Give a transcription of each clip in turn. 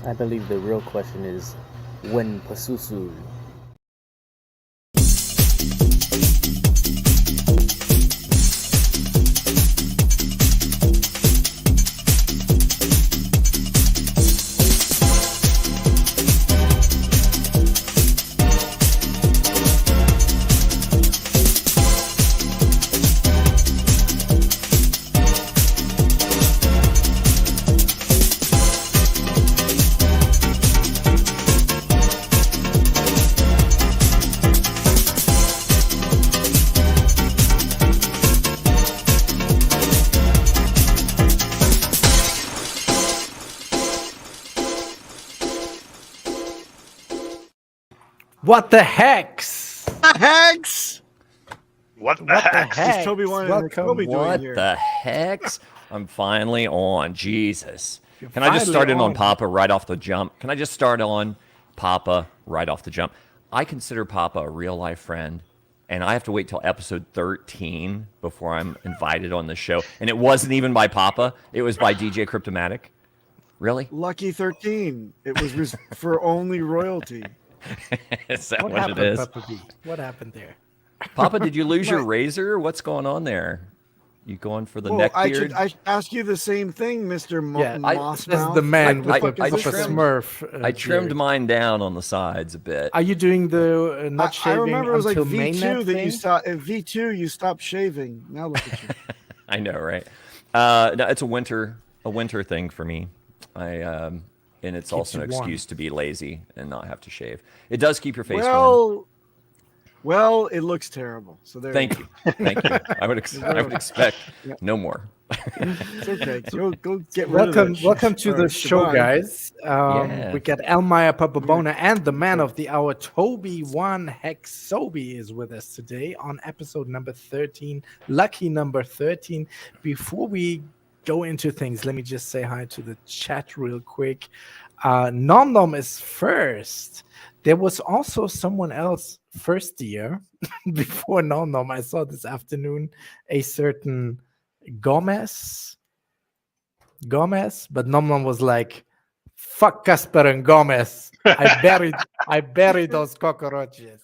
I believe the real question is, when Pasusu? What the hex? Hex! What the heck? hex? Tobi wanted Welcome. Tobi doing What here? the hex? I'm finally on. Jesus. You're Can I just start in finally on Papa right off the jump? Can I just start on Papa right off the jump? I consider Papa a real life friend, and I have to wait till episode 13 before I'm invited on the show. And it wasn't even by Papa. It was by DJ Cryptomatic. Really? Lucky 13. It was for only royalty. Is that What what happened, it is? Papa B? What happened there? Papa, did you lose your razor? What's going on there? You going for the Well, neck I beard? should ask you the same thing, Mr. This is Mossmouth. the man with I the Papa trimmed- Smurf. I trimmed beard. mine down on the sides a bit. Are you doing the not I shaving remember it was like until V2 mainnet that you thing? stopped. At V2, you stopped shaving. Now look at you. I know, right? No, it's a winter thing for me. And it's also an you warm. excuse to be lazy and not have to shave. It does keep your face warm. Well, it looks terrible. So there. Thank you. I would expect no more. It's okay. Go get rid of Welcome, that welcome shit. to All the right, show, goodbye. guys. Yeah. We got Elmire Papabona and the man of the hour, Tobi One Hexobi, is with us today on episode number 13, lucky number 13. Before we go into things, let me just say hi to the chat real quick. Nom Nom is first. There was also someone else first year before Nom Nom. I saw this afternoon a certain Gomez, but Nom Nom was like, "Fuck Casper and Gomez. I buried those cockroaches."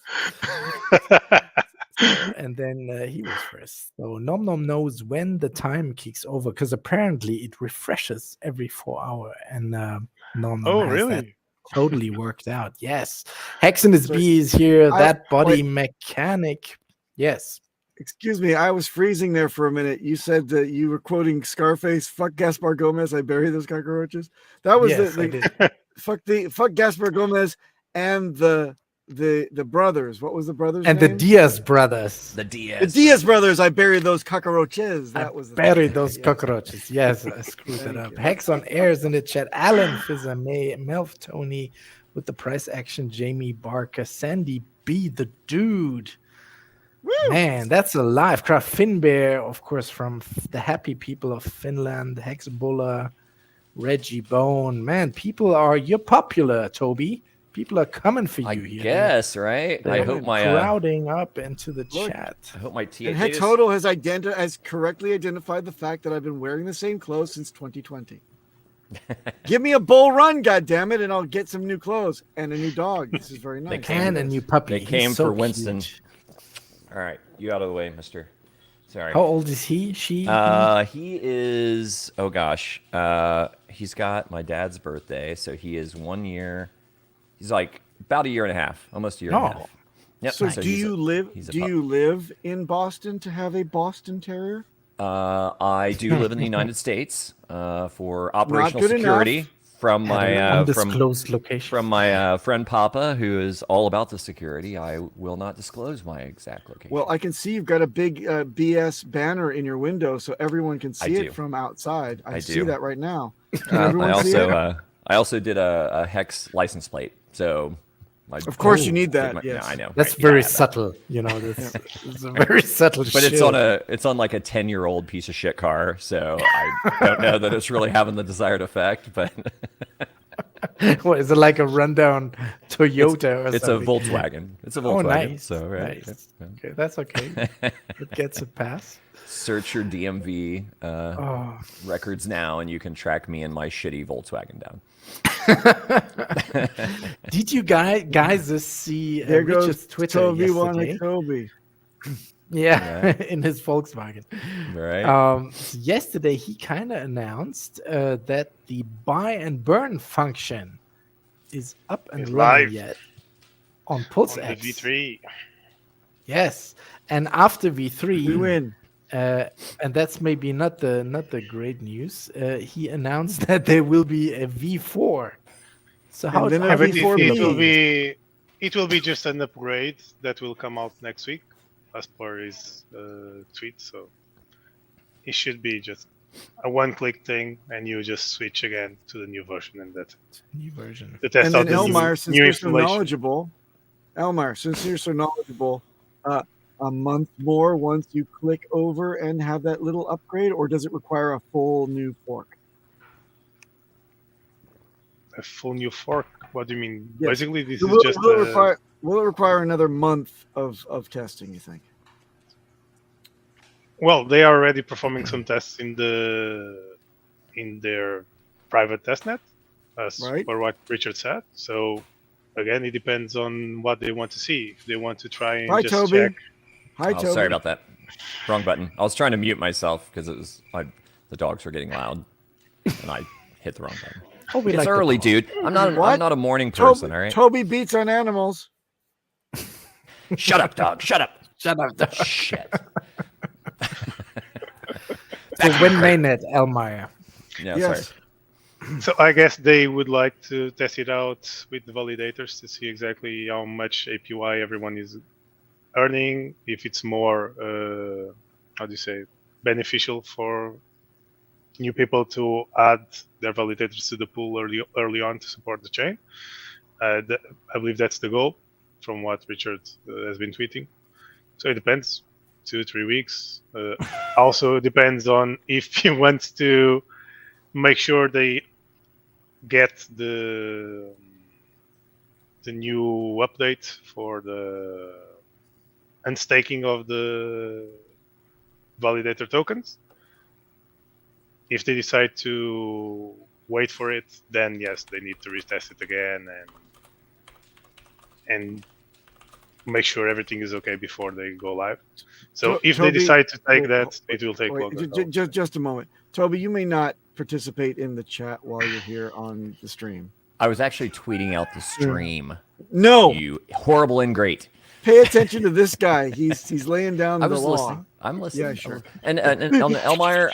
And then he was first. So Nom Nom knows when the time kicks over because apparently it refreshes every 4 hours. And Nom Nom Oh, has that really? totally worked out. Yes. Hex and his B is here. That body wait. mechanic. Yes. Excuse me, I was freezing there for a minute. You said that you were quoting Scarface. Fuck Gaspar Gomez. I bury those cockroaches. That was Yes, I did. fuck Gaspar Gomez and the brothers. What was the brothers? And the name? Diaz brothers. The Diaz. The Diaz brothers. I buried those cockroaches. That was the Buried thing. those Yes. cockroaches. Yes, I screwed that Thank up. you. Hex on airs in the chat. Alan Fizza May, Melf Tony with the price action. Jamie Barker, Sandy B, the dude. Woo! Man, that's a live crowd. Finbear, of course, from the happy people of Finland. Hex Bulla, Reggie Bone. Man, you're popular, Toby. People are coming for you I here. guess, right? I They're hope my crowding up into the Look. chat. I hope my And THA Hex Hodel has correctly identified the fact that I've been wearing the same clothes since 2020. Give me a bull run, goddammit, and I'll get some new clothes and a new dog. This is very nice. And a new puppy. They He's came so for Winston. cute. All right, you out of the way, mister. Sorry. How old is he? She? He is, oh gosh, he's got my dad's birthday, so he is 1 year. He's like about a year and a half, almost a year and a half. Yep. So, so do he's a- you live? he's a Do pup. you live in Boston to have a Boston Terrier? I do live in the United States for operational good security enough. from At an my undisclosed location. from my friend Papa, who is all about the security. I will not disclose my exact location. Well, I can see you've got a big BS banner in your window, so everyone can see do. it from outside. I see do. that right now. Can everyone I see it? also I also did a Hex license plate. So Of course, you need did that. my- Yes. yeah, I know. That's right, you gotta very have that. subtle, you know. It's a very subtle. But it's on like a 10-year-old piece of shit car, so I don't know that it's really having the desired effect. But What is it, like a rundown Toyota or it's a something? Volkswagen. It's a Oh, Volkswagen. nice. So right. Nice. yeah. Okay, that's okay. It gets a pass. Search your DMV Oh, records now, and you can track me and my shitty Volkswagen down. did you guys just see There Richard's goes Twitter Toby yesterday? Toby. Yeah, in his Volkswagen. Right. So yesterday, he kind of announced that the buy and burn function is up and It's running live. yet on On Pulse the X. V3. Yes, and after We V3, win. and that's maybe not the great news. He announced that there will be a V4. So how, then a how do But you V4 feel it about will this? it will be just an upgrade that will come out next week, as per his tweet. So it should be just a one-click thing, and you just switch again to the new version, and that's it. New version. To test And out then the Elmar, since new you're so installation. knowledgeable, a month more once you click over and have that little upgrade, or does it require a full new fork? A full new fork. What do you mean? Yes. Basically, this So is just will it require another month of testing, you think? well, they are already performing some tests in their private testnet, as Right. per what Richard said. So again, it depends on what they want to see. If they want to try and Hi, just Toby. check. Hi, Oh, Toby. sorry about that. Wrong button. I was trying to mute myself because the dogs were getting loud, and I hit the wrong button. Oh, we It's like the early, dog. dude. I'm What? not a morning Toby, person. All right. Toby beats on animals. Shut up, dog. Shut up. Shut up. dog. Shit. So when mainnet, Elmire? Yeah. Yes. Sorry. So I guess they would like to test it out with the validators to see exactly how much APY everyone is earning. If it's more, how do you say, beneficial for new people to add their validators to the pool early on to support the chain. I believe that's the goal, from what Richard has been tweeting. So it depends, 2-3 weeks. Also depends on if he wants to make sure they get the new update for the unstaking of the validator tokens. If they decide to wait for it, then yes, they need to retest it again and make sure everything is okay before they go live. So if they Toby- decide to take wait, that, it will take Wait, longer. just a moment. Toby, you may not participate in the chat while you're here on the stream. I was actually tweeting out the stream. No, You horrible ingrate. pay attention to this guy. He's laying down I the was law. listening. I'm listening. Yeah, sure. And on the Elmire,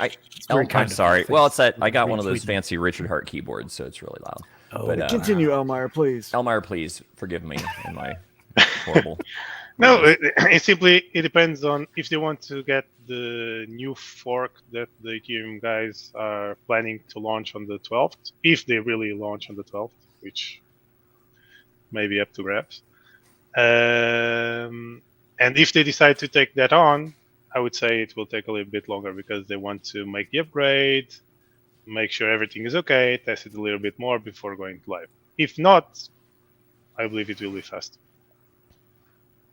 very I'm kind of sorry. you. Well, it's that I got one of those Retweeting. fancy Richard Hart keyboards, so it's really loud. Oh, But Continue, Elmire, please. Elmire, please forgive me and my horrible. No, it simply depends on if they want to get the new fork that the Ethereum guys are planning to launch on the 12th, if they really launch on the 12th, which may be up to grabs. And if they decide to take that on, I would say it will take a little bit longer because they want to make the upgrade, make sure everything is okay, test it a little bit more before going live. If not, I believe it will be fast.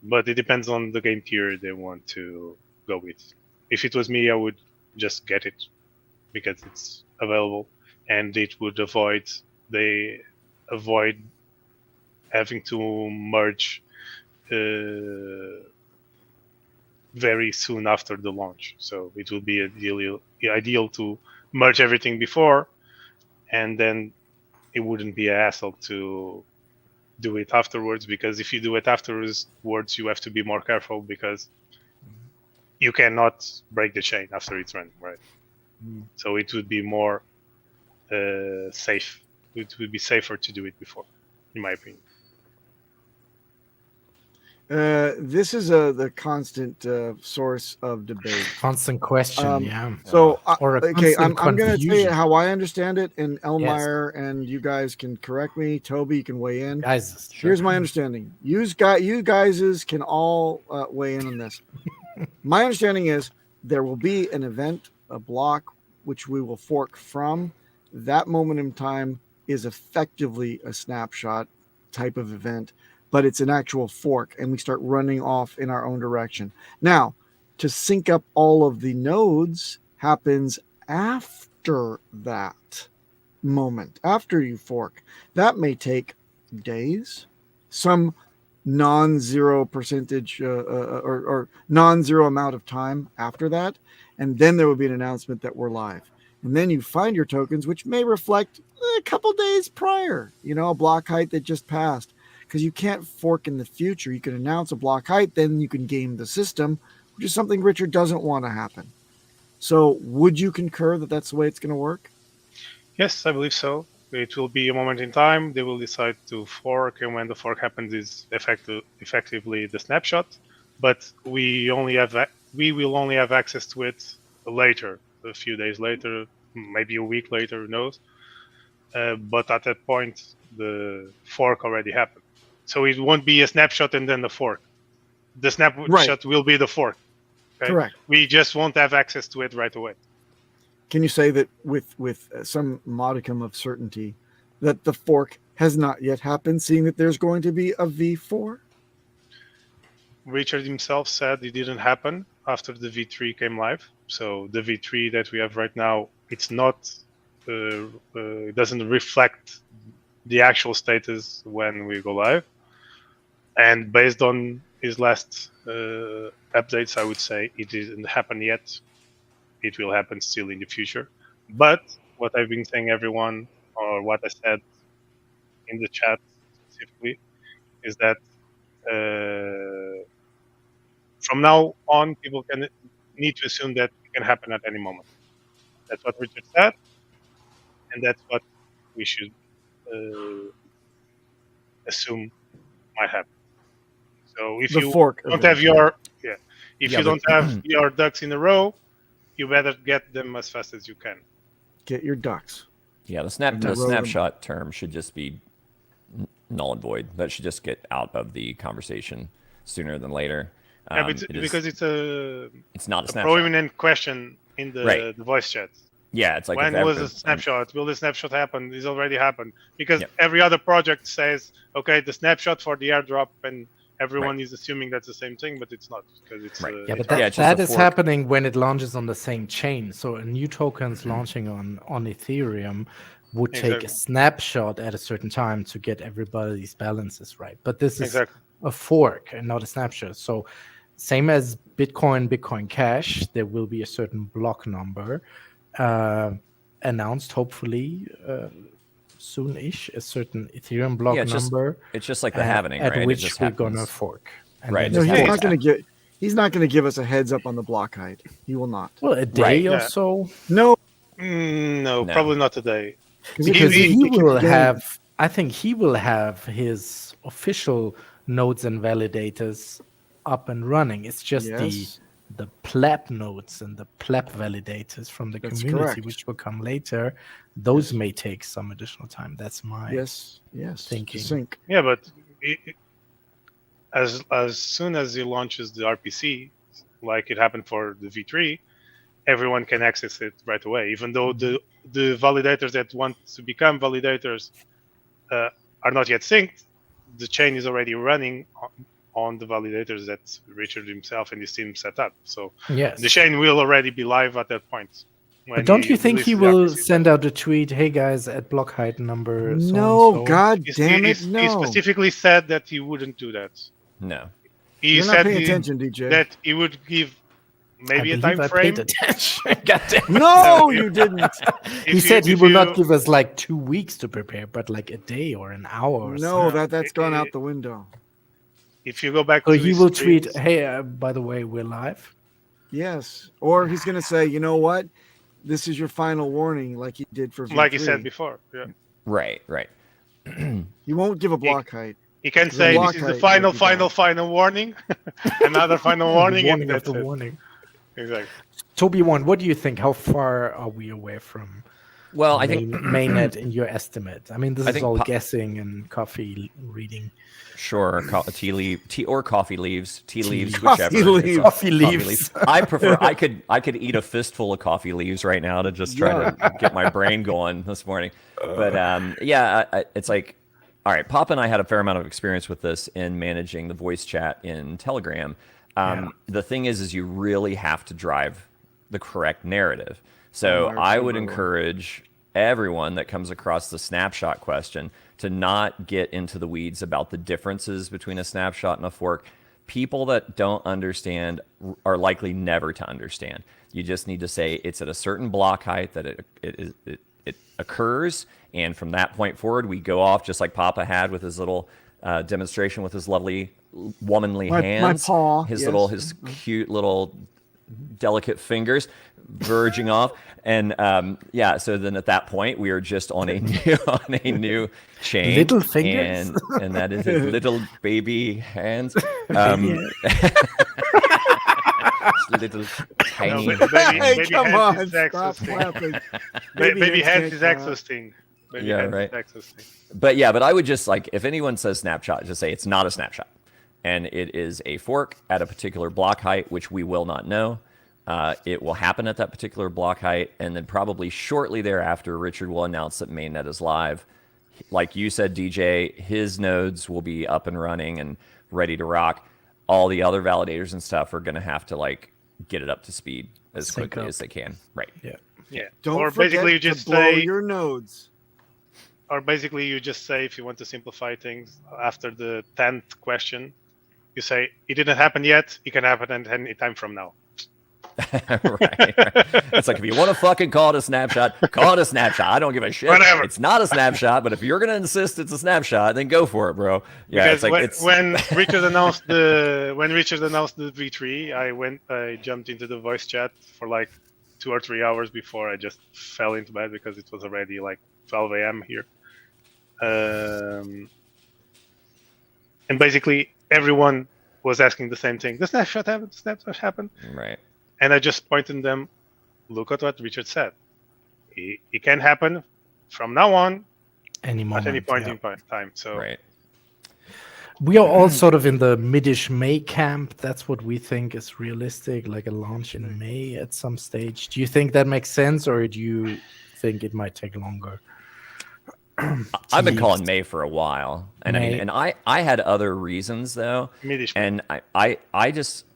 But it depends on the game tier they want to go with. If it was me, I would just get it because it's available, and it would avoid having to merge very soon after the launch. So it will be ideal to merge everything before, and then it wouldn't be a hassle to do it afterwards, because if you do it afterwards, you have to be more careful because you cannot break the chain after it's running, right? So it would be more safe. It would be safer to do it before, in my opinion. This is the constant source of debate. Constant question, yeah. So, Or a okay, I'm constant going to tell you confusion. how I understand it, and Elmire and you guys can correct me. Toby, you can weigh in. Guys, Here's my understanding. You guys can all weigh in on this. My understanding is there will be an event, a block, which we will fork from. That moment in time is effectively a snapshot type of event, but it's an actual fork, and we start running off in our own direction. Now, to sync up all of the nodes happens after that moment, after you fork. That may take days, some non-zero percentage or non-zero amount of time after that, and then there will be an announcement that we're live. And then you find your tokens, which may reflect a couple days prior, a block height that just passed. Because you can't fork in the future. You can announce a block height, then you can game the system, which is something Richard doesn't want to happen. So would you concur that that's the way it's going to work? Yes, I believe so. It will be a moment in time. They will decide to fork, and when the fork happens, is effectively the snapshot. But we will only have access to it later, a few days later, maybe a week later, who knows. But at that point, the fork already happened. So it won't be a snapshot and then the fork. The snapshot will be the fork. Okay? Correct. We just won't have access to it right away. Can you say that with some modicum of certainty that the fork has not yet happened, seeing that there's going to be a V4? Richard himself said it didn't happen after the V3 came live. So the V3 that we have right now, it's not, it doesn't reflect the actual status when we go live. And based on his last updates, I would say it didn't happen yet. It will happen still in the future. But what I've been saying, everyone, or what I said in the chat specifically, is that from now on, people need to assume that it can happen at any moment. That's what Richard said, and that's what we should assume might happen. So if you don't have your ducks in a row, you better get them as fast as you can. Get your ducks. Yeah, the snapshot term should just be null and void. That should just get out of the conversation sooner than later. Because it's not a snapshot. Prominent question in the voice chat. Yeah, it's like when was the snapshot? Will the snapshot happen? It's already happened because every other project says, okay, the snapshot for the airdrop, and everyone is assuming that's the same thing, but it's not because it's but that is happening when it launches on the same chain. So a new tokens launching on Ethereum would take a snapshot at a certain time to get everybody's balances right. But this is a fork and not a snapshot. So same as Bitcoin Cash, there will be a certain block number announced, hopefully soon-ish, a certain Ethereum block number. It's just like the halvening, at right? which we're gonna fork. Right. No, he's not going to give us a heads up on the block height. He will not. Well, a day or so. No, probably not today. Because he will have. I think he will have his official nodes and validators up and running. It's just the pleb nodes and the pleb validators from the community, which will come later. Those may take some additional time. That's my thinking. Yeah, but as soon as he launches the RPC, like it happened for the V3, everyone can access it right away. Even though the validators that want to become validators are not yet synced, the chain is already running on the validators that Richard himself and his team set up. So the chain will already be live at that point. But don't you think he will send out a tweet, hey guys, at block height number No, God damn it, no. He specifically said that he wouldn't do that. No. You're not paying attention, DJ. That he would give maybe I a time believe I frame. paid attention. God damn it. No, you didn't. He said he will not give us like 2 weeks to prepare, but like a day or an hour or No, something. that's gone out the window. If you go back So to he his will tweet, streams- hey, by the way, we're live. Yes, or he's going to say, you know what? This is your final warning, like he did for V3. like he said before. Yeah. Right. He won't give a block height. He can The say block this is the height final, would be bad. final warning, another final warning, and Warning that's after it. warning. Exactly. Tobi one, what do you think? How far are we away from Well, I think mainnet in your estimate? I mean, this I is think all guessing and coffee reading. sure, tea or coffee leaves, tea leaves, Coffee whichever. It's leaves. a- Coffee leaves. I prefer. I could eat a fistful of coffee leaves right now to just try to get my brain going this morning. But it's like, all right. Pop and I had a fair amount of experience with this in managing the voice chat in Telegram. The thing is you really have to drive the correct narrative. So I would encourage everyone that comes across the snapshot question to not get into the weeds about the differences between a snapshot and a fork. People that don't understand are likely never to understand. You just need to say it's at a certain block height that it occurs, and from that point forward, we go off just like Papa had with his little demonstration with his lovely womanly hands, my paw, his cute little delicate fingers verging off, and so then at that point we are just on a new chain, Little fingers, and that is his little baby hands, little tiny. Baby Come hands on, is Exos stop thing. laughing. Baby hands can't is go out. Exos thing. Baby Yeah, hands right. is Exos thing. But I would just like, if anyone says snapshot, just say it's not a snapshot, and it is a fork at a particular block height, which we will not know. It will happen at that particular block height, and then probably shortly thereafter, Richard will announce that mainnet is live. Like you said, DJ, his nodes will be up and running and ready to rock. All the other validators and stuff are going to have to like get it up to speed as Sync quickly up. as they can. Right. Yeah. Don't Or forget basically you to just blow say, your nodes. or basically you just say, if you want to simplify things, after the 10th question, you say it didn't happen yet. It can happen at any time from now. right. It's like, if you want to fucking call it a snapshot, call it a snapshot. I don't give a shit. Whatever. It's not a snapshot, but if you're gonna insist it's a snapshot, then go for it, bro. Yeah, Because it's like when Richard announced the V3, I jumped into the voice chat for like 2 or 3 hours before I just fell into bed because it was already like 12 a.m. here. And basically everyone was asking the same thing. The snapshot happened. The snapshot happened. right. And I just pointed them. Look at what Richard said. It can happen from now on Any moment, at any point yeah. in time. So Right. We are all sort of in the midish May camp. That's what we think is realistic, like a launch in May at some stage. Do you think that makes sense, or do you think it might take longer? I've been calling May for a while, and May. I had other reasons though, Midish. and I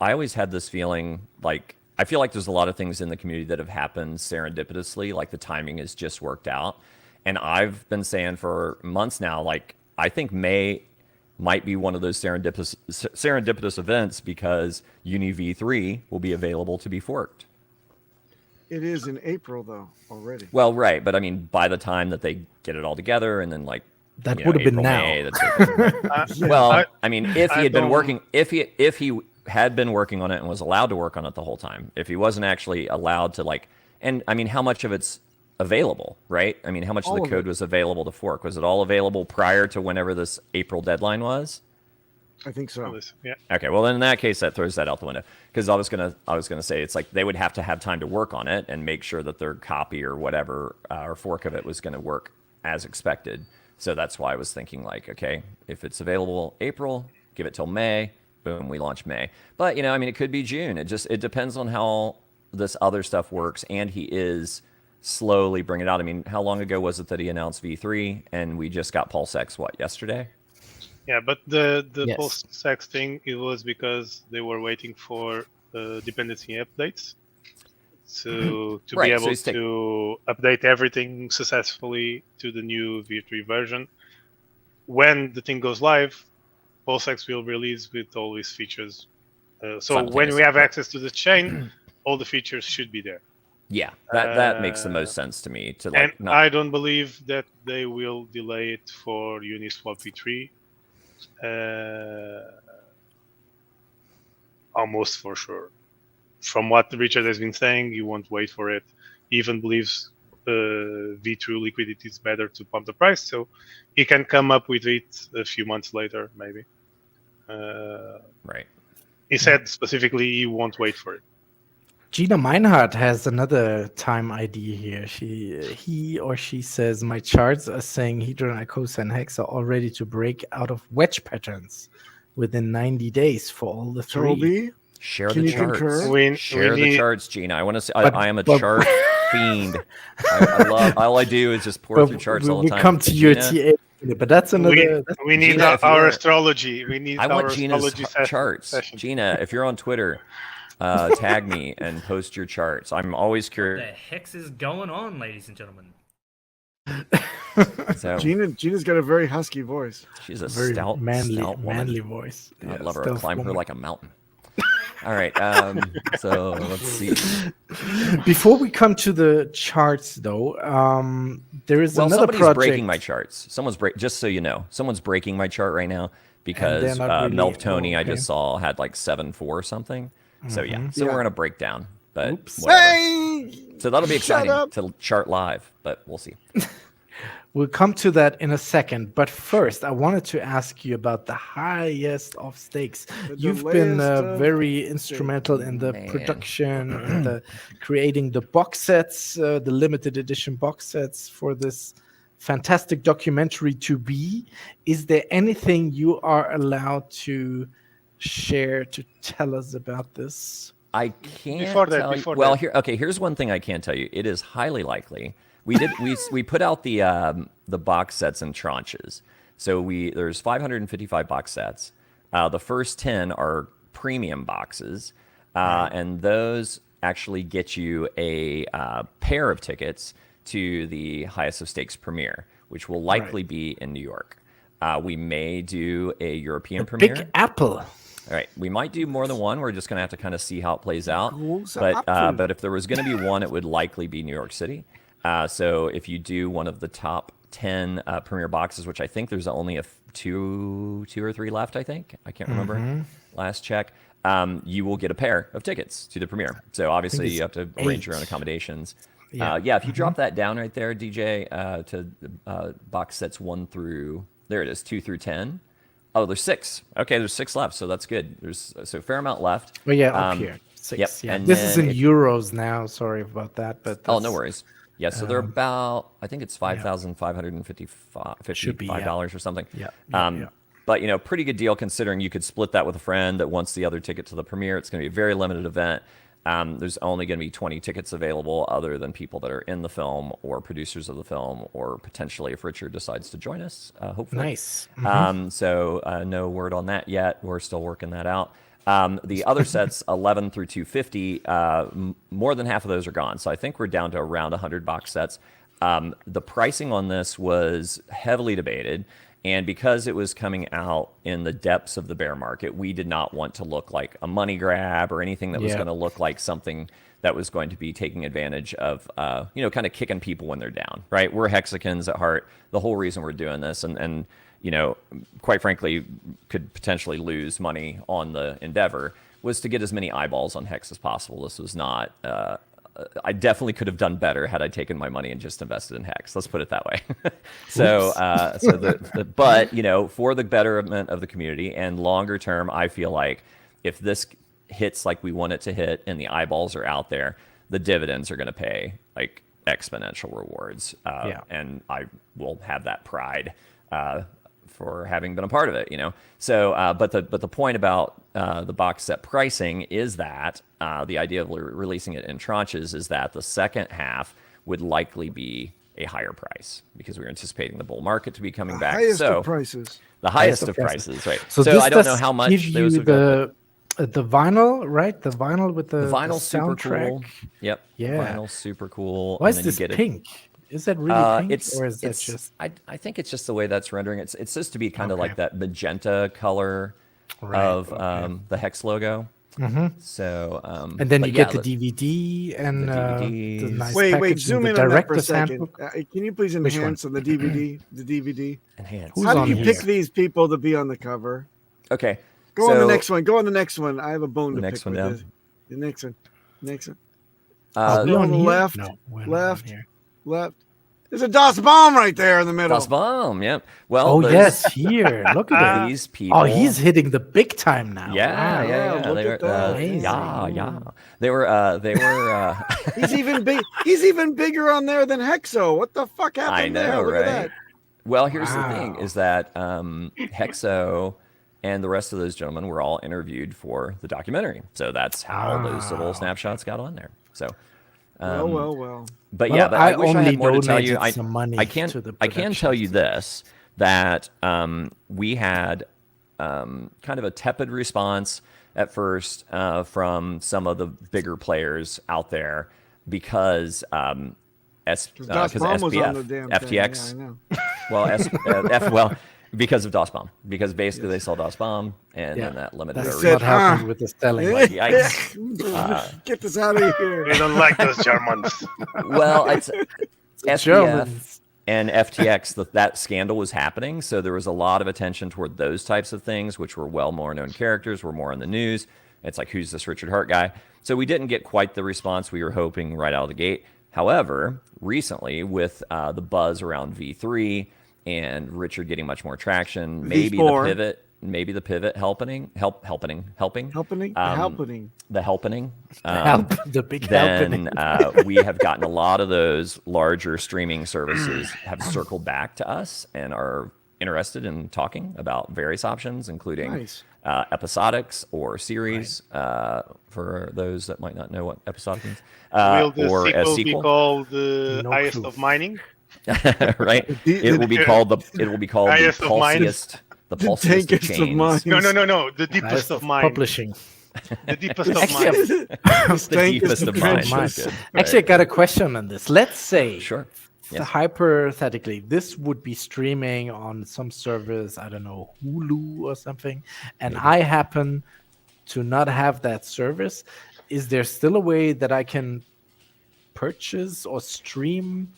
always had this feeling like, I feel like there's a lot of things in the community that have happened serendipitously, like the timing has just worked out, and I've been saying for months now, like, I think May might be one of those serendipitous events because Uni V3 will be available to be forked. It is in April, though, already. Well, right, but I mean, by the time that they get it all together, and then like That you know, would have been April, now. May, that's well, I mean, if he I had been don't- working, if he had been working on it and was allowed to work on it the whole time, if he wasn't actually allowed to like, and I mean, how much of it's available, right? I mean, how much All of the of code it. was available to fork? Was it all available prior to whenever this April deadline was? I think so. Yeah. Okay, well then in that case that throws that out the window, because I was gonna say it's like they would have to have time to work on it and make sure that their copy or whatever or fork of it was going to work as expected. So that's why I was thinking like, okay, if it's available April, give it till May, boom, we launch May. But you know, I mean, it could be June. It depends on how this other stuff works, and he is slowly bringing it out. I mean, how long ago was it that he announced V3 and we just got Pulsex yesterday? Yeah, but the Yes. post-sex thing, it was because they were waiting for dependency updates to Right, be so able he's to update everything successfully to the new V3 version. When the thing goes live, PulseX will release with all these features. So when we have Simultaneously. access to the chain, all the features should be there. Yeah, that makes the most sense to me. To like, And I don't believe that they will delay it for Uniswap v3. Almost for sure. From what Richard has been saying, he won't wait for it. He even believes V2 liquidity is better to pump the price, so he can come up with it a few months later, maybe. right. He said specifically he won't wait for it. Gina Meinhardt has another time ID here. He or she says, my charts are saying Hedron, Icosa, and Hex are all ready to break out of wedge patterns within 90 days for all the three. Toby, Share can the you charts. concur? Share the charts, Gina. I want to say I am a but- chart fiend. I love. All I do is just pour through charts all the time. We come to your Gina, TA, but that's another. We need Gina, if our you're- astrology. We need I our want Gina's astrology charts. session. Gina, if you're on Twitter, tag me and post your charts. I'm always The curious. hex is going on, ladies and gentlemen. So Gina's got a very husky voice. she's a very stout, manly, stout woman. manly voice. I'd Yeah, love her. I'd stealth climb her woman. like a mountain. All right. So let's see. Before we come to the charts, though, there is Well, another somebody's project. breaking my charts. Just so you know, someone's breaking my chart right now because they're not really- Melf Tony oh, I okay. just saw had like 7-4 or something. So yeah, so Yeah. we're gonna break down. But Oops. whatever. Hey! So that'll be Shut exciting up. to chart live, but we'll see. We'll come to that in a second. But first, I wanted to ask you about the highest of stakes. The You've been delayest of very instrumental in the Man. production, and the creating the box sets, the limited edition box sets for this fantastic documentary to be. Is there anything you are allowed to share to tell us about this? I can't Before that- tell you. before Well, that. here's one thing I can tell you. It is highly likely. We put out the box sets in tranches. So there's 555 box sets. The first 10 are premium boxes, and those actually get you a pair of tickets to the highest of stakes premiere, which will likely be in New York. We may do a European premiere. Big Apple. All right, we might do more than one. We're just going to have to kind of see how it plays out. Große But Apfel. if there was going to be one, it would likely be New York City. So if you do one of the top 10 premiere boxes, which I think there's only two or three left, I think. I can't remember. Last check. You will get a pair of tickets to the premiere. So obviously it's you have to arrange your 8. own accommodations. Yeah. If you drop that down right there, DJ, to box sets 1 through, there it is, 2 through 10. Oh, there's 6. Okay, there's 6 left, so that's good. There's so a fair amount left. Oh yeah, up here. 6. yep, Yeah. and This is then in if- euros now. Sorry about that, but Oh, no that's- worries. Yeah, so they're about, I think it's Should be, yeah. $555 or something. Yeah, But, pretty good deal considering you could split that with a friend that wants the other ticket to the premiere. It's going to be a very limited event. There's only going to be 20 tickets available other than people that are in the film or producers of the film or potentially if Richard decides to join us, hopefully. Nice. So no word on that yet. We're still working that out. The other sets, 11 through 250, more than half of those are gone. So I think we're down to around 100 box sets. The pricing on this was heavily debated. And because it was coming out in the depths of the bear market, we did not want to look like a money grab or anything that was Yeah. going to look like something that was going to be taking advantage of, kind of kicking people when they're down, right? We're Hexicans at heart. The whole reason we're doing this and quite frankly, could potentially lose money on the endeavor was to get as many eyeballs on Hex as possible. This was not, I definitely could have done better had I taken my money and just invested in Hex. Let's put it that way. But for the betterment of the community and longer term, I feel like if this hits like we want it to hit and the eyeballs are out there, the dividends are going to pay like exponential rewards. And I will have that pride for having been a part of it, So, but the point about the box set pricing is that the idea of releasing it in tranches is that the second half would likely be a higher price because we're anticipating the bull market to be coming back. Highest So of prices. the highest of of prices. prices, right? So, So this I don't know does how much give those you would go, the vinyl, right? The vinyl with but the the vinyl's super soundtrack. cool. Yep. Yeah. Vinyl's super cool. Why and is then you this get it- pink? Is that really pink, it's or is that it's just I think it's just the way that's rendering. It's supposed to be kind of Okay. like that magenta color Right, of okay. the Hex logo. So, And then but you yeah, get the DVD and the the DVDs. nice Wait, package and zoom the in on that for a director's second. handbook. Can you please Which one? enhance on the DVD? The DVD. Enhance. Who's How on did you here? pick these people to be on the cover? Okay. Go so on the next one. Go on the next one. I have a bone The to next pick one with down? this. The next one. Next one. Are we Go on on the here? left, No, we're not left. on here. Left. There's a DOS bomb right there in the middle. Das Bomb. Yep. Well, Oh, those- yes, here. Look at it. These people. Oh, he's hitting the big time now. Yeah, Wow. yeah. look They were, at that. yeah, Amazing. yeah. They were. He's even big. He's even bigger on there than Hexo. What the fuck happened I there? know, Look right? at that. Well, here's the thing: Wow. is that Hexo and the rest of those gentlemen were all interviewed for the documentary. So that's how those little snapshots got on there. So. Well. But Well, yeah, but I wish I only had more to tell you. donated some money I can to the I can tell you production. this, that we had kind of a tepid response at first from some of the bigger players out there because DOS bomb was on the damn thing. FTX, Yeah, I know. well, because of DOS Bomb, because basically they saw DOS Bomb and then that limited That's our Said, what happened with the selling. Yikes. Get this out of here. We don't like those Germans. Well, it's SBF Germans. and FTX, that scandal was happening. So there was a lot of attention toward those types of things, which were more known characters, were more in the news. It's like, who's this Richard Hart guy? So we didn't get quite the response we were hoping right out of the gate. However, recently with the buzz around V3 and Richard getting much more traction, maybe V4. the pivot helping. Helping. The big Then helping. we have gotten a lot of those larger streaming services have circled back to us and are interested in talking about various options, including Nice. episodics or series, for those that might not know what episodic means, Will the or a sequel be sequel. called the No highest clue. of mining? Right? It will be called the Highest of mine. pulsiest, the The pulsiest of tankest of chains. mine. No. The deepest of mine. Publishing. The deepest of Actually, mine. The deepest of mine. Nice. Good. Actually, I got a question on this. Let's say, Sure. Yes. hypothetically, this would be streaming on some service, I don't know, Hulu or something, and I happen to not have that service. Is there still a way that I can purchase or stream?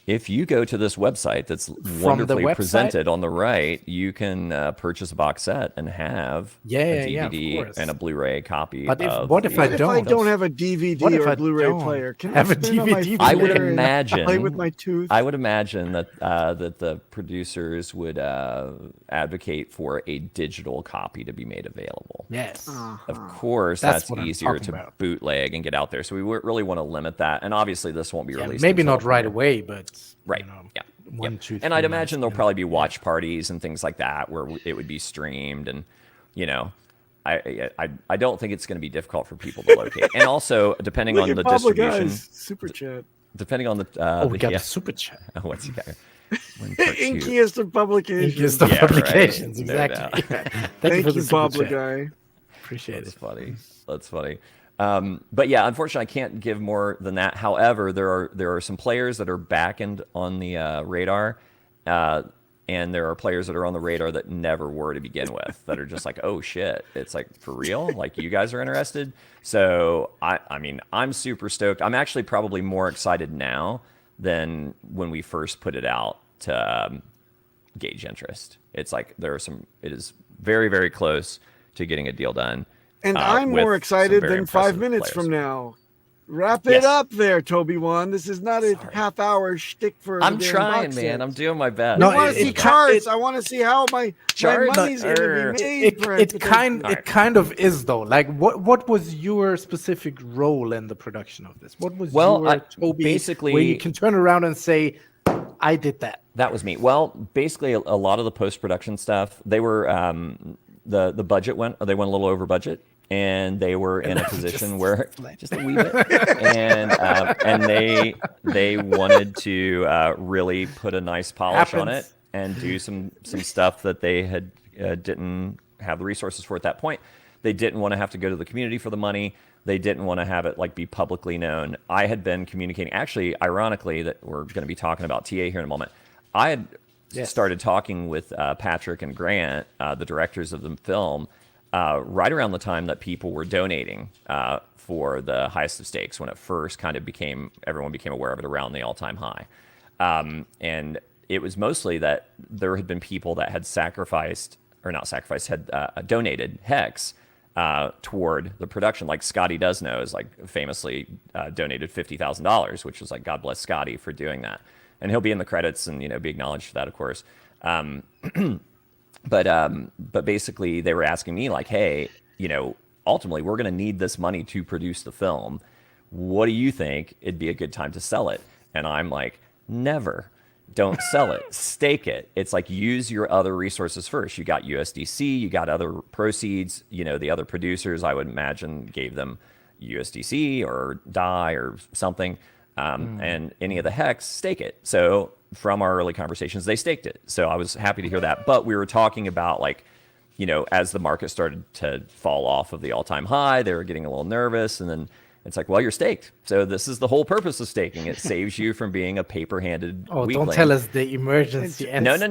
If you go to this website that's the wonderfully website? presented on the right, you can purchase a box set and have a of DVD course. and a Blu-ray copy. But of what if the- I What if I don't? don't have a DVD What if or I a Blu-ray don't player? Can have I a spin on my DVD I would finger and imagine. play with my tooth? I would imagine that that the producers would advocate for a digital copy to be made available. Yes. Of course, That's that's what I'm easier talking to about. bootleg and get out there. So we really want to limit that. And obviously, this won't be Yeah, released. maybe until not right later. away, but Right. You know, Yeah. one, Yep. 2, And 3 I'd months, imagine there'll you know. probably be watch parties and things like that where it would be streamed, and I don't think it's going to be difficult for people to locate. And also, depending Look on at the Pablo distribution, Guy's super chat. depending on the Oh, we got yeah. a super chat. Oh, what's he got? One part two. Inkiest of publications. Inkiest of Yeah, right. publications, No exactly. doubt. Thank you for Thank you, the super Pablo chat. Guy. Appreciate That's it. funny. That's funny. But yeah, unfortunately, I can't give more than that. However, there are some players that are backened on the radar, and there are players that are on the radar that never were to begin with. That are just like, oh shit, it's like for real. Like you guys are interested. So I mean, I'm super stoked. I'm actually probably more excited now than when we first put it out to gauge interest. It's like it is very, very close to getting a deal done. And I'm with more some excited very than 5 impressive minutes players. from now. Wrap it Yes. up there, Toby One. This is not a half-hour shtick for. I'm the damn trying, box man. set. I'm doing my best. No, I want it- to see it- charts. it- I want to see how my Charts money's going to are- be made. for It kind Alright. of is though. Like what was your specific role in the production of this? What was Well, your Toby basically- where you can turn around and say, I did that. That was me. Well, basically, a lot of the post-production stuff, they were the budget they went a little over budget, and they were in a position where just a wee bit, and they wanted to really put a nice polish on it Happens. and do some stuff that they had didn't have the resources for at that point. They didn't want to have to go to the community for the money. They didn't want to have it like be publicly known. I had been communicating, actually, ironically, that we're going to be talking about TA here in a moment. I had Yes. started talking with Patrick and Grant, the directors of the film, right around the time that people were donating for the highest of stakes, when it first kind of everyone became aware of it around the all-time high. And it was mostly that there had been people that had donated Hex toward the production. Like Scotty Does Know is like famously donated $50,000, which was like, God bless Scotty for doing that. And he'll be in the credits and, be acknowledged for that, of course. But basically they were asking me like, hey, ultimately we're going to need this money to produce the film. What do you think it'd be a good time to sell it? And I'm like, never. Don't sell it. Stake it. It's like, use your other resources first. You got USDC, you got other proceeds. The other producers, I would imagine, gave them USDC or DAI or something. And any of the Hex, stake it. So from our early conversations, they staked it. So I was happy to hear that. But we were talking about like, as the market started to fall off of the all-time high, they were getting a little nervous. And then it's like, well, you're staked. So this is the whole purpose of staking. It saves you from being a paper-handed weakling. Don't tell us the emergency. No. They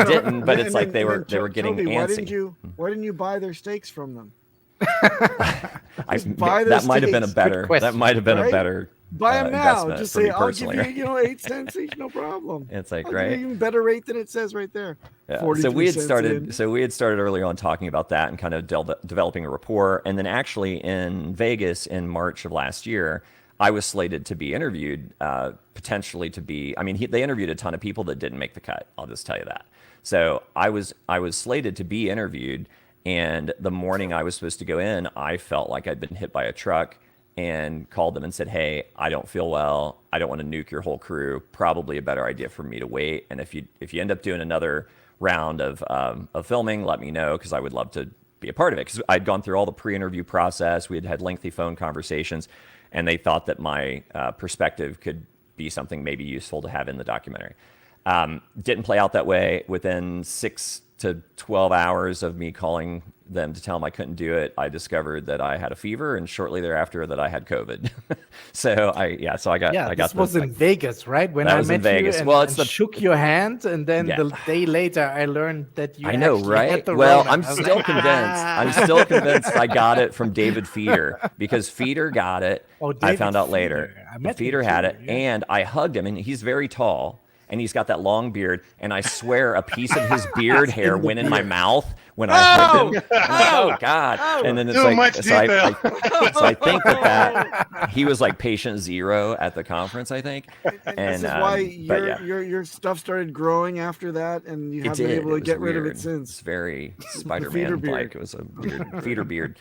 didn't. But it's like they were getting Toby, antsy. Why didn't you buy their stakes from them? That might have been a better. That might have been a better. Buy them now. Just say, I'll give personally, you, 8 cents each, no problem. It's like, I'll right? give you even better rate than it says right there. Yeah. So we had started early on talking about that and kind of developing a rapport. And then actually in Vegas in March of last year, I was slated to be interviewed, potentially to be. I mean, they interviewed a ton of people that didn't make the cut. I'll just tell you that. So I was slated to be interviewed, and the morning I was supposed to go in, I felt like I'd been hit by a truck. And called them and said, hey, I don't feel well. I don't want to nuke your whole crew. Probably a better idea for me to wait. And if you end up doing another round of filming, let me know, because I would love to be a part of it. Because I'd gone through all the pre-interview process. We had had lengthy phone conversations, and they thought that my perspective could be something maybe useful to have in the documentary. Didn't play out that way. Within 6 to 12 hours of me calling them to tell them I couldn't do it, I discovered that I had a fever, and shortly thereafter that I had COVID. So I got. This was in Vegas, right? When I met you and shook your hand, and then the day later I learned that you. I know, right? Had the well, Rona. I'm still convinced. I'm still convinced I got it from David Feeder, because Feeder got it. I found out later. Feeder had it, and I hugged him, and he's very tall. And he's got that long beard, and I swear a piece of his beard hair went in my mouth when I hugged him. Oh God! And then it's like, so I think that he was like patient zero at the conference, I think. And this is why your stuff started growing after that, and you haven't been able to get rid of it since. It's very Spider-Man like. It was a feeder beard.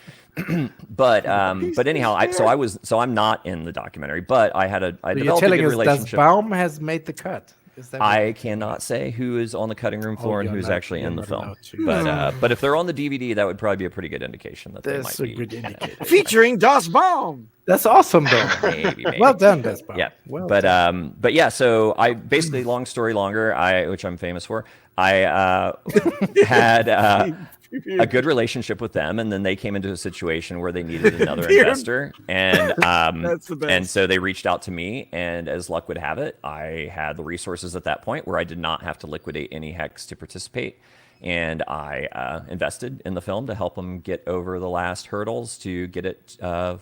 But anyhow, I'm not in the documentary, but I developed a good relationship. Das Baum has made the cut. I cannot say who is on the cutting room floor and who's actually in the film. But if they're on the DVD, that would probably be a pretty good indication that they might be. Good indicator. Featuring Das Baum. That's awesome, though. Maybe. Well done, Das Baum. Yeah. Well but yeah. So I basically, long story longer, which I'm famous for, I had a good relationship with them, and then they came into a situation where they needed another investor, and and so they reached out to me, and as luck would have it, I had the resources at that point where I did not have to liquidate any Hex to participate, and I invested in the film to help them get over the last hurdles to get it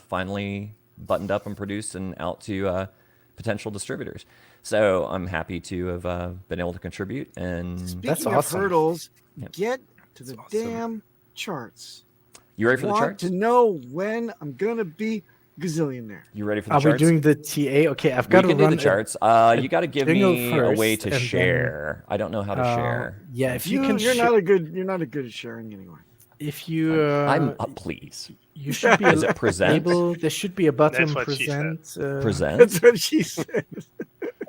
finally buttoned up and produced and out to potential distributors. So I'm happy to have been able to contribute. And speaking of hurdles, get to the damn charts. You ready for the charts? To know when I'm gonna be gazillionaire. You ready for the charts? Are we doing the TA? Okay, I've got to run the charts. You got to give me a way to share. I don't know how to share. Yeah, if you can, you're not good at sharing anyway. If you, I'm please. You should be present. There should be a button. Present. That's what she said.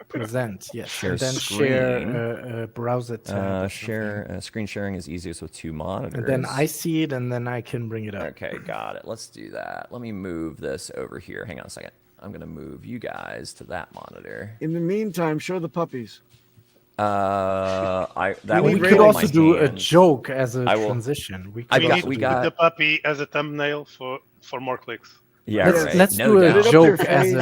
Present, yes. Share and then screen. Share a browser tab. Screen sharing is easiest with 2 monitors. And then I see it, and then I can bring it up. Okay, got it. Let's do that. Let me move this over here. Hang on a second. I'm going to move you guys to that monitor. In the meantime, show the puppies. We could also do a joke as a transition. We got the puppy as a thumbnail for more clicks. Yeah, let's do a joke as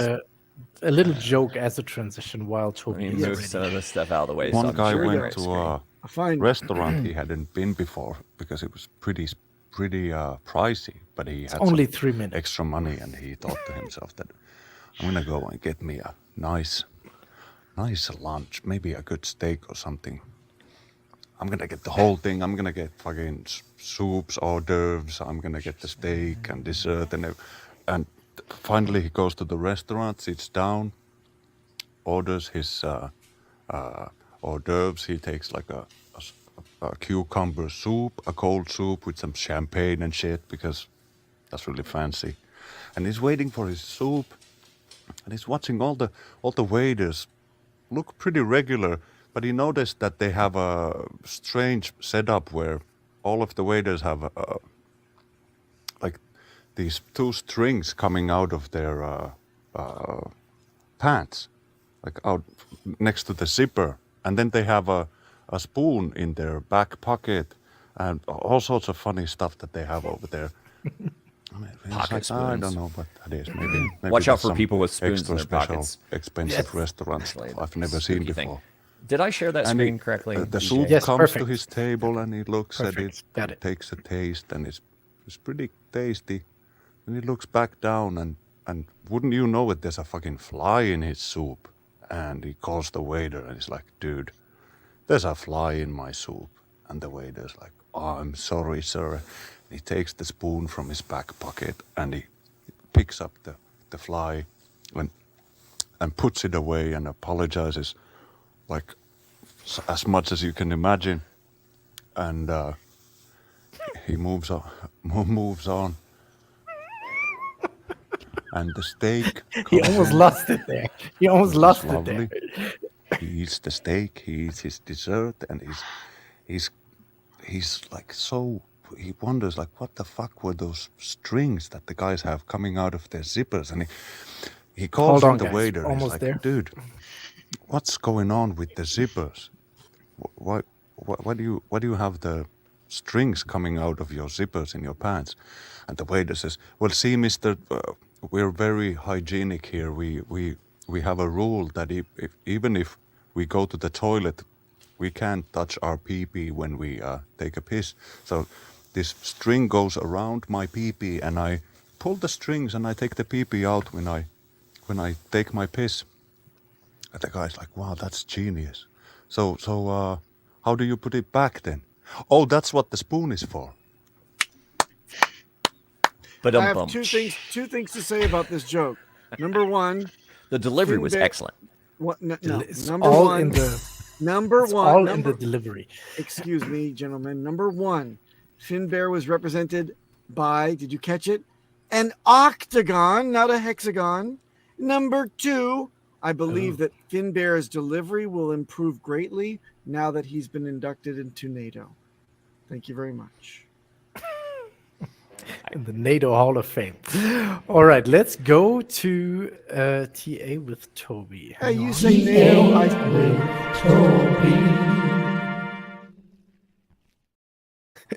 a little joke as a transition while Tobi is move some of this stuff out of the way. One guy went to a restaurant he hadn't been before because it was pretty pretty pricey, but he It's had only some 3 minutes. extra money, and he thought to himself that I'm gonna go and get me a nice lunch, maybe a good steak or something. I'm gonna get the whole thing. I'm gonna get fucking soups, hors d'oeuvres. I'm gonna get the steak and dessert and finally he goes to the restaurant, sits down, orders his hors d'oeuvres. He takes like a cucumber soup, a cold soup with some champagne and shit because that's really fancy. And he's waiting for his soup, and he's watching all the waiters look pretty regular, but he noticed that they have a strange setup where all of the waiters have like these 2 strings coming out of their pants, like out next to the zipper, and then they have a spoon in their back pocket and all sorts of funny stuff that they have over there. Pocket I spoons. don't know what that is. Maybe Watch out that's for some people with spoons extra in their special, pockets. expensive restaurants Actually, I've never seen spooky before. thing. Did I share that And screen correctly? the DJ? soup Yes, comes perfect. to his table and he looks at it, Perfect. Got it. takes a taste, and it's pretty tasty. And he looks back down and wouldn't you know it, there's a fucking fly in his soup. And he calls the waiter and he's like, dude, there's a fly in my soup. And the waiter's like, oh, I'm sorry, sir. He takes the spoon from his back pocket and he picks up the fly and puts it away and apologizes like as much as you can imagine. And he moves on. And the steak He comes almost in. lost it there. He almost It lost was it there. lovely. He eats the steak, he eats his dessert, and he's like so. He wonders like, what the fuck were those strings that the guys have coming out of their zippers? And he calls Hold on, in the guys. waiter. And he's Almost like, there. dude, what's going on with the zippers? Why do you have the strings coming out of your zippers in your pants? And the waiter says, well, see, mister, we're very hygienic here. We have a rule that even if we go to the toilet, we can't touch our pee-pee when we take a piss. So this string goes around my pee-pee, and I pull the strings and I take the pee-pee out when I take my piss. And the guy's like, wow, that's genius. So how do you put it back then? Oh, that's what the spoon is for. But I have two things to say about this joke. Number one, The delivery was Finbear- excellent. what? No, It's number all one. in the Number it's one. all in number, the delivery. excuse me, gentlemen. Number one, Finbear was represented by. Did you catch it? An octagon, not a hexagon. Number two, I believe that Finbear's delivery will improve greatly now that he's been inducted into NATO. Thank you very much. In the NATO Hall of Fame. All right, let's go to TA with Toby. Hey, Hang you on. say NATO?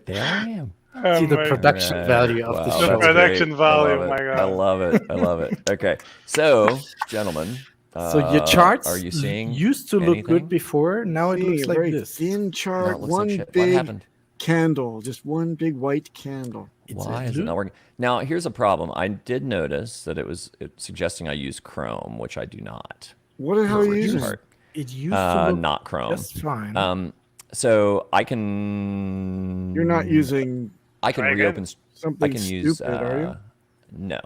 There I am. See the my production Alright. value of the Wow, show. that's Production great. value, I love my it. God. I love it. I love it. Okay, so gentlemen, So your charts are you seeing? used to look anything? good before. Now it Seeing looks a like very this. thin No, chart, it looks one like shit. What big happened? candle, just one big white candle. It's Why a is it not working? Now, here's a problem. I did notice that it was suggesting I use Chrome, which I do not. What the hell are you Which using? part? It used to look Not Chrome. just fine. So I can. You're not using I can Try again. reopen. I something can use. stupid, are you? No.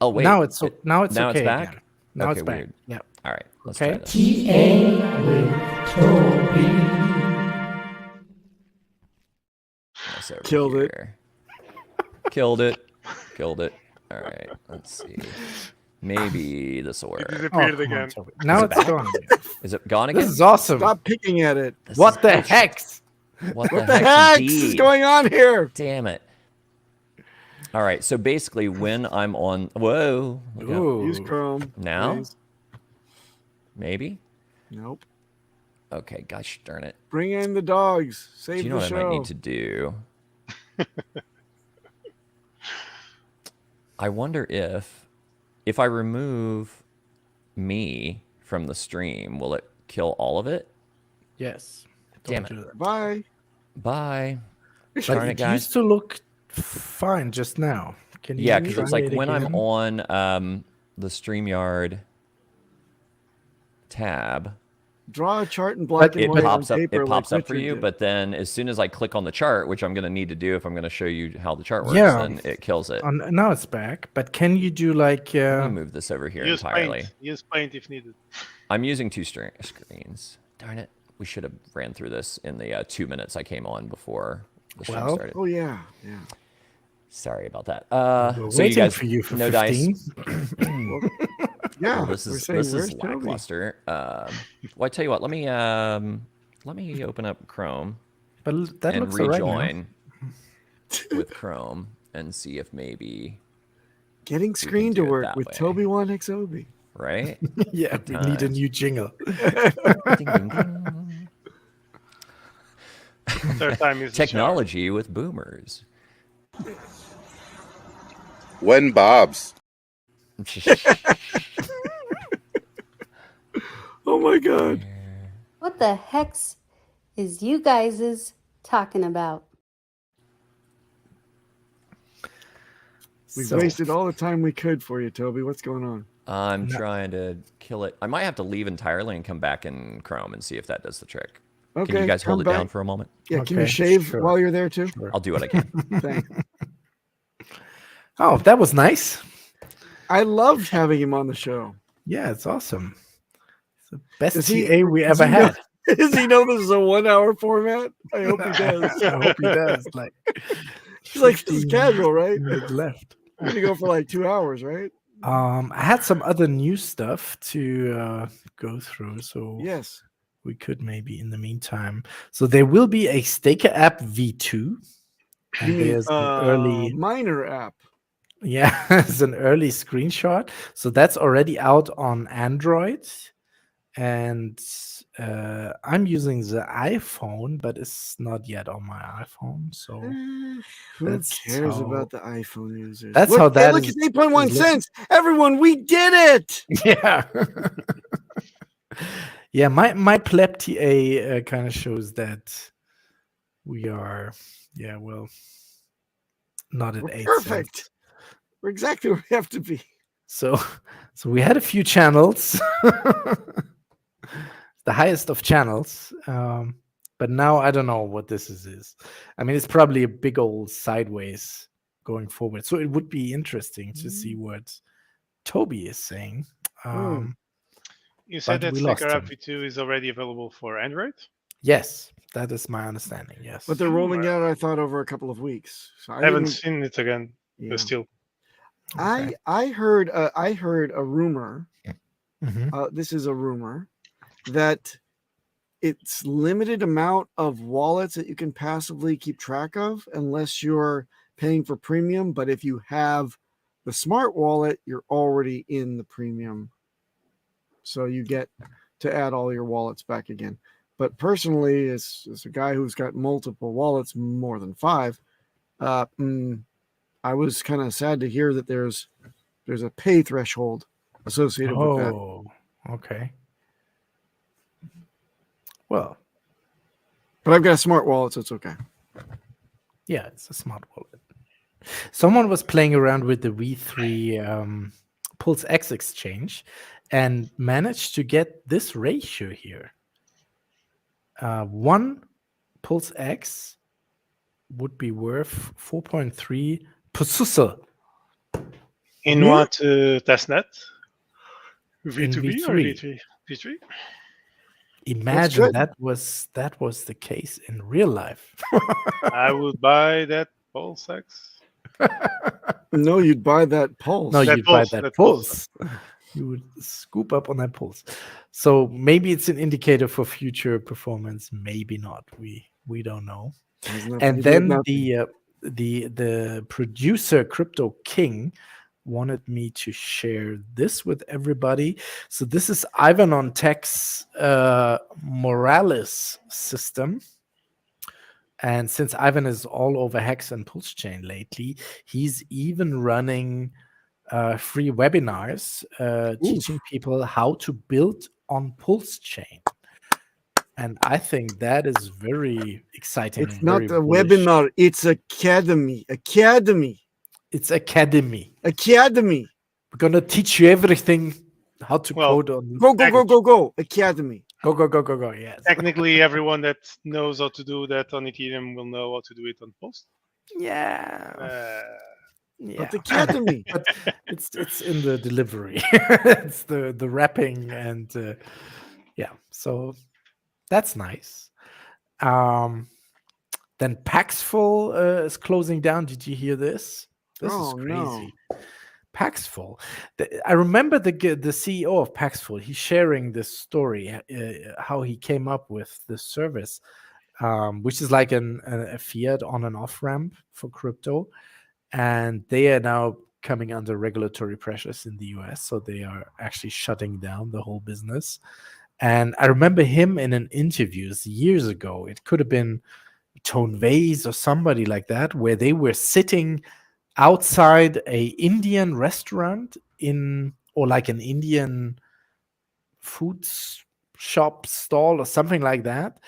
Oh wait. now it's now it's now okay it's back. again. Now Okay, it's back. weird. Yeah. All right. Let's Okay. try this. That's over Killed it. here. Killed it. Killed it. All right. Let's see. Maybe this will It work. disappeared come on, again. Toby. Now it it's back? gone. Is it gone This again? is awesome. Stop picking at it. This What is the bullshit. heck? What What the heck is indeed? going on here? Damn it. All right. So basically, when I'm on. Whoa. look out. Ooh. Use Chrome. Now? please. Maybe? Nope. Okay. Gosh darn it. Bring in the dogs. Do Save you know the what show. I might need to do? I wonder if I remove me from the stream, will it kill all of it? Yes. Damn Don't it. do that. Bye. Bye. But Darn it, it guys. used to look fine just now. Can you Yeah, because try it's like it when I'm again? on the StreamYard tab, Draw a chart in black and it white on pops up. paper It pops like up for Richard you, did. but then as soon as I click on the chart, which I'm going to need to do if I'm going to show you how the chart works, Yeah. then it kills it. Now it's back. But can you do like? Let me move this over here Use entirely. paint. Use paint if needed. I'm using two screens. Darn it! We should have ran through this in the 2 minutes I came on before the stream Well, started. Oh yeah. Sorry about that. we're So you waiting guys, for you for no 15. dice. Yeah. Well, this we're is saying, this is "Where's Toby?" lackluster. Well, I tell you what. Let me open up Chrome But that and looks alright now. rejoin with Chrome and see if maybe Getting screen do to it work that with way. Toby One Hexobi. right. Yeah, we need a times. new jingle. Ding, ding, ding. Third time is the Technology with boomers. When Bob's. Oh my god. What the hex is you guys talking about? We've So- wasted all the time we could for you, Toby. What's going on? I'm No. trying to kill it. I might have to leave entirely and come back in Chrome and see if that does the trick. Okay. Can you guys hold come it back. down for a moment? Yeah, can you Okay, shave sure. while you're there too? Sure. I'll do what I can. Thanks. Oh, that was nice. I loved having him on the show. Yeah, it's awesome. It's the best Does he- TA we does ever he know- had. Does he know this is a 1 hour format? I hope he does. I hope he does. Like, He's like, this is 15 casual, right? minutes left. We're gonna go for like 2 hours, right? I had some other new stuff to go through, so Yes. we could maybe in the meantime. So there will be a Staker app V2, You and mean there's an early, minor app. yeah, there's an early screenshot. So that's already out on Android, and I'm using the iPhone, but it's not yet on my iPhone. So Who That's cares how- about the iPhone users? That's look, how that look is- at 8.1 is looking. cents. Everyone, we did it. yeah. Yeah, my pleb TA kind of shows that we are, yeah, well, not at We're 8 perfect. cents. We're exactly where we have to be. So we had a few channels, the highest of channels, but now I don't know what this is. I mean, it's probably a big old sideways going forward. So it would be interesting to see what Toby is saying. You said But that we lost Sticker App him. V2 is already available for Android? Yes, that is my understanding. Yes. But they're rolling out, I thought, over a couple of weeks. So I haven't didn't- seen it again. yeah. Still. Okay. I heard a rumor. Mhm. This is a rumor that it's limited amount of wallets that you can passively keep track of unless you're paying for premium. But if you have the smart wallet, you're already in the premium, so you get to add all your wallets back again. But personally, as a guy who's got multiple wallets, more than 5, I was kind of sad to hear that there's a pay threshold associated with that. Oh, okay. Well, But I've got a smart wallet, so it's okay. yeah, it's a smart wallet. Someone was playing around with the V3 Pulse X exchange and managed to get this ratio here. 1 Pulse X would be worth 4.3 Pulschain. In Yeah. what testnet? V2B or V3. V3? V3? Imagine good. that was the case in real life. I would buy that Pulse X. No, you'd buy that Pulse. No, That you'd buy pulse, that that pulse. pulse. You would scoop up on that pulse. So maybe it's an indicator for future performance. Maybe not. We don't know. Has nothing And to do with then nothing. the producer Crypto King wanted me to share this with everybody. So this is Ivan on Tech's Morales system. And since Ivan is all over Hex and Pulsechain lately, he's even running free webinars teaching people how to build on Pulsechain. And I think that is very exciting. It's and not very a bullish. webinar. It's academy. Academy. It's academy. Academy. We're gonna teach you everything how to Well, code on. Go, go, go, go, go. Academy. Go, go, go, go, go. Yes. technically, everyone that knows how to do that on Ethereum will know how to do it on Pulse. Yeah. But Yeah. academy. But it's in the delivery. It's the wrapping and yeah. So that's nice. Then Paxful is closing down. Did you hear this? This Oh, is no. crazy. Paxful. I remember the CEO of Paxful. He's sharing this story, how he came up with this service, which is like a fiat on and off ramp for crypto, and they are now coming under regulatory pressures in the US, so they are actually shutting down the whole business. And I remember him in an interview years ago. It could have been Tone Vase or somebody like that, where they were sitting outside a Indian restaurant or like an Indian food shop stall or something like that.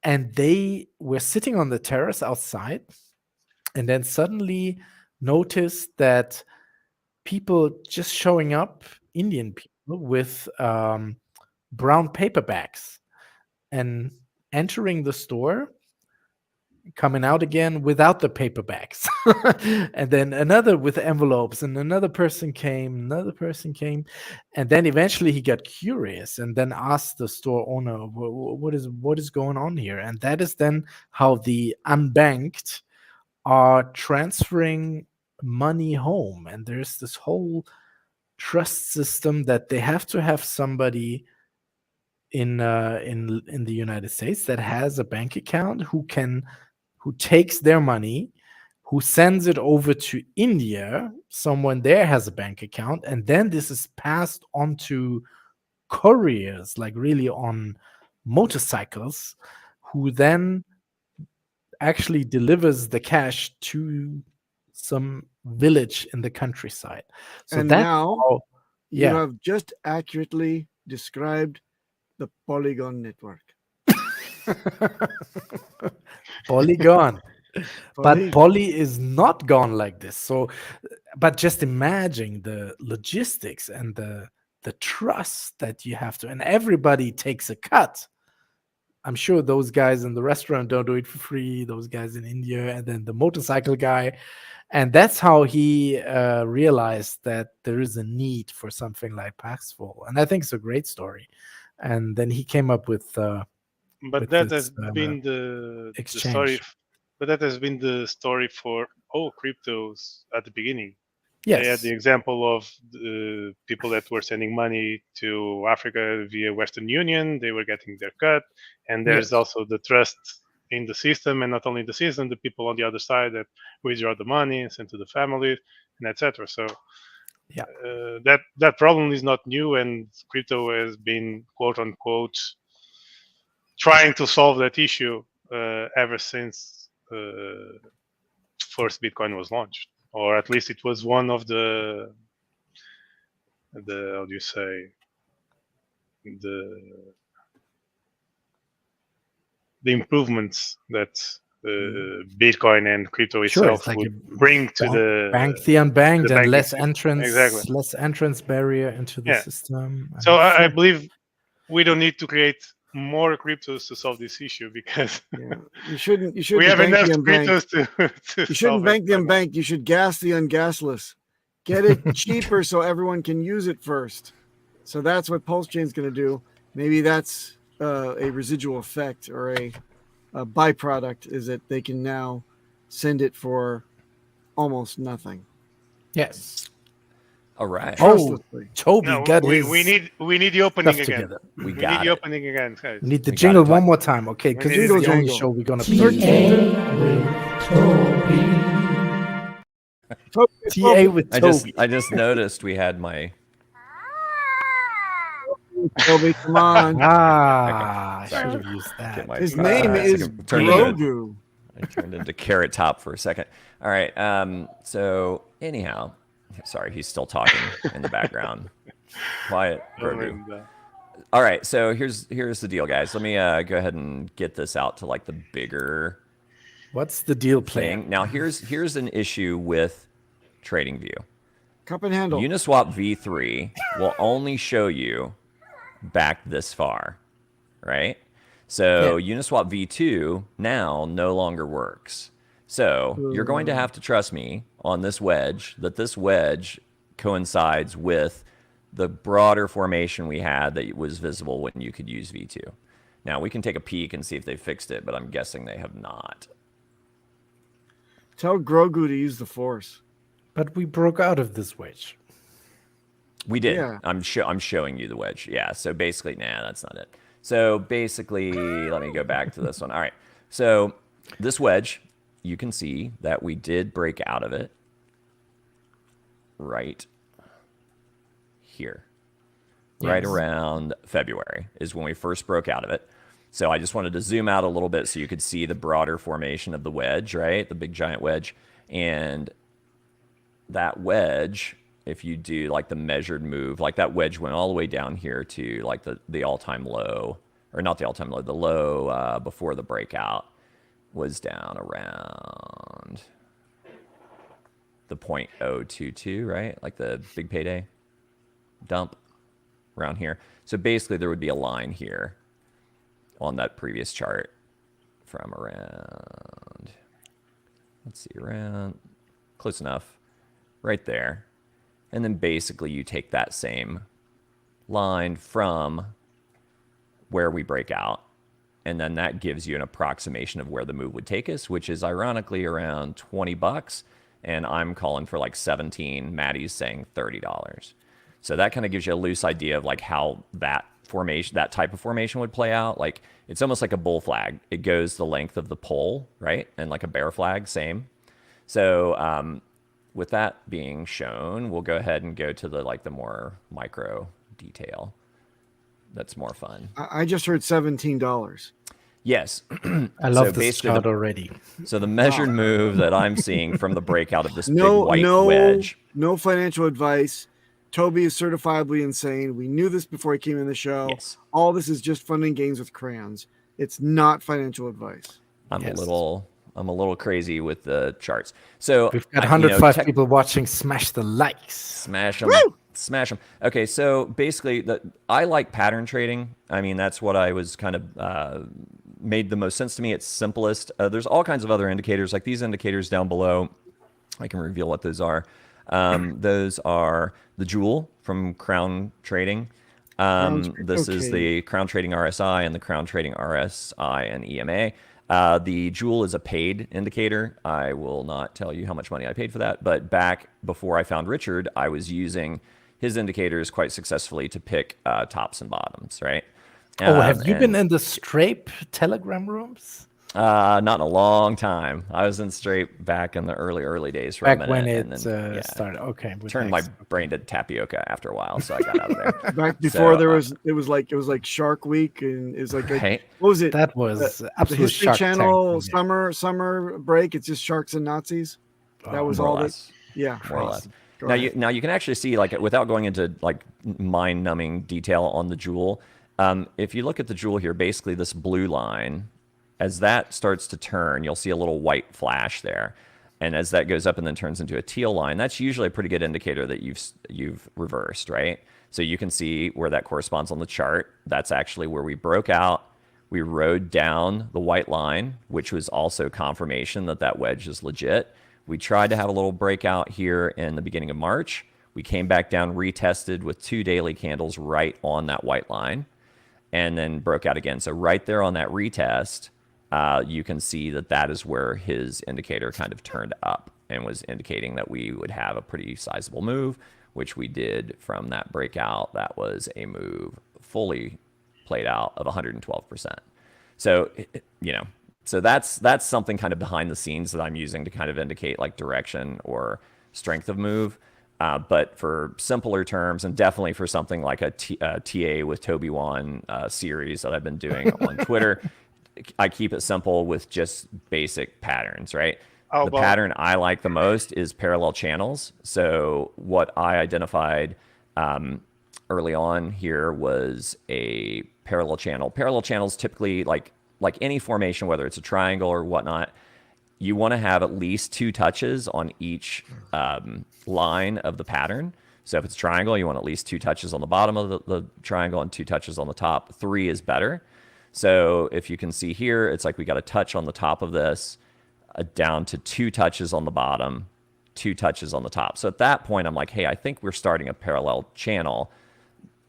And they were sitting on the terrace outside and then suddenly noticed that people just showing up, Indian people with brown paper bags and entering the store, coming out again without the paper bags. And then another with envelopes, and another person came. And then eventually he got curious and then asked the store owner, what is going on here? And that is then how the unbanked are transferring money home. And there's this whole trust system that they have to have somebody in the United States that has a bank account who takes their money, who sends it over to India. Someone there has a bank account, and then this is passed on to couriers, like really on motorcycles, who then actually delivers the cash to some village in the countryside. So And that's now how, you yeah. have just accurately described the Polygon network. Polygon. But Poly- Poly is not gone like this. So, but just imagine the logistics and the trust that you have to, and everybody takes a cut. I'm sure those guys in the restaurant don't do it for free. Those guys in India, and then the motorcycle guy, and that's how he realized that there is a need for something like Paxful. And I think it's a great story. And then he came up with. But with that this, has been the exchange. story. But that has been the story for all cryptos at the beginning. Yes. They had the example of the people that were sending money to Africa via Western Union. They were getting their cut. And there's Yes. also the trust in the system, and not only the system, the people on the other side that withdraw the money and send to the family, and etc. So yeah, that problem is not new, and crypto has been, quote unquote, trying to solve that issue ever since first Bitcoin was launched, or at least it was one of the how do you say, the improvements that Bitcoin and crypto itself like would bring to the bank the unbanked, and less system. entrance, Exactly. less entrance barrier into the Yeah. system. So I believe we don't need to create more cryptos to solve this issue, because you shouldn't we have bank enough the unbanked. cryptos to You shouldn't solve bank it. the unbanked. You should gas the ungasless. Get it cheaper so everyone can use it first. So that's what Pulsechain is going to do. Maybe that's a residual effect, or a byproduct, is that they can now send it for almost nothing. Yes. All right. Oh, Tobi No, got we his need the opening stuff again. together. We We got need the it. opening again, guys. We need the We got jingle it. one more time, okay? Because this is the only show we're gonna play. TA with Tobi. I just noticed we had my Toby, come on. I Sorry. should have used that. Get my- His name is turned into- Grogu. I turned into Carrot Top for a second. All right. So anyhow, sorry, he's still talking in the background. Quiet, Grogu. All right, so here's the deal, guys. Let me go ahead and get this out to like the bigger What's the deal thing. plan? Now here's an issue with TradingView. Cup and handle. Uniswap v3 will only show you back this far, right? So Uniswap v2 now no longer works. So you're going to have to trust me on this wedge, that this wedge coincides with the broader formation we had that was visible when you could use v2. Now we can take a peek and see if they fixed it, but I'm guessing they have not. Tell Grogu to use the Force. But we broke out of this wedge. We did. Yeah. I'm showing you the wedge. Yeah. So basically, nah, that's not it. So basically, let me go back to this one. All right. So this wedge, you can see that we did break out of it right here. Right around February is when we first broke out of it. So I just wanted to zoom out a little bit so you could see the broader formation of the wedge, right? The big giant wedge. And that wedge, if you do like the measured move, like that wedge went all the way down here to like the all-time low, or not the all-time low, the low before the breakout was down around the 0.022, right? Like the big payday dump around here. So basically there would be a line here on that previous chart from around, let's see, around, close enough, right there. And then basically you take that same line from where we break out, and then that gives you an approximation of where the move would take us, which is ironically around $20, and I'm calling for like 17. Maddie's saying $30. So that kind of gives you a loose idea of like how that formation, that type of formation would play out. Like it's almost like a bull flag. It goes the length of the pole, right? And like a bear flag, same. So with that being shown, we'll go ahead and go to the like the more micro detail. That's more fun. I just heard $17. Yes. I love So this basically chart already. So the measured move that I'm seeing from the breakout of this big No, white no, wedge. no financial advice. Toby is certifiably insane. We knew this before he came in the show. Yes. All this is just fun and games with crayons. It's not financial advice. I'm a little crazy with the charts. So We've got 105 people watching. Smash the likes. Smash them. Smash them. Okay, so basically, I like pattern trading. I mean, that's what I was kind of made the most sense to me. It's simplest. There's all kinds of other indicators, like these indicators down below. I can reveal what those are. Those are the Jewel from Crown Trading. This is the Crown Trading RSI and the Crown Trading RSI and EMA. The Jewel is a paid indicator. I will not tell you how much money I paid for that, but back before I found Richard, I was using his indicators quite successfully to pick tops and bottoms, right? Have you been in the Strape Telegram rooms? Not in a long time. I was in Strape back in the early days for a minute. When it and then, started. Okay. Turned my brain to tapioca after a while, so I got out of there. Back before it was like Shark Week, and it was like Right. what was it? That was the absolute History Shark Channel Tank. summer break. It's just sharks and Nazis. That was More or all less. that. Yeah, More or less. Go Now ahead. you can actually see, like, without going into like mind-numbing detail on the Jewel, if you look at the Jewel here, basically this blue line, as that starts to turn, you'll see a little white flash there, and as that goes up and then turns into a teal line, that's usually a pretty good indicator that you've reversed, right? So you can see where that corresponds on the chart. That's actually where we broke out. We rode down the white line, which was also confirmation that that wedge is legit. We tried to have a little breakout here in the beginning of March. We came back down, retested with 2 daily candles right on that white line, and then broke out again. So right there on that retest, you can see that that is where his indicator kind of turned up and was indicating that we would have a pretty sizable move, which we did from that breakout. That was a move fully played out of 112%. So, so that's something kind of behind the scenes that I'm using to kind of indicate like direction or strength of move. But for simpler terms, and definitely for something like a TA with Tobi One series that I've been doing on Twitter, I keep it simple with just basic patterns, right? The pattern I like the most is parallel channels. So what I identified early on here was a parallel channel. Parallel channels typically, like any formation, whether it's a triangle or whatnot, you want to have at least 2 touches on each line of the pattern. So if it's a triangle, you want at least 2 touches on the bottom of the triangle and 2 touches on the top. 3 is better. So if you can see here, it's like we got a touch on the top of this, down to 2 touches on the bottom, 2 touches on the top. So at that point, I'm like, hey, I think we're starting a parallel channel,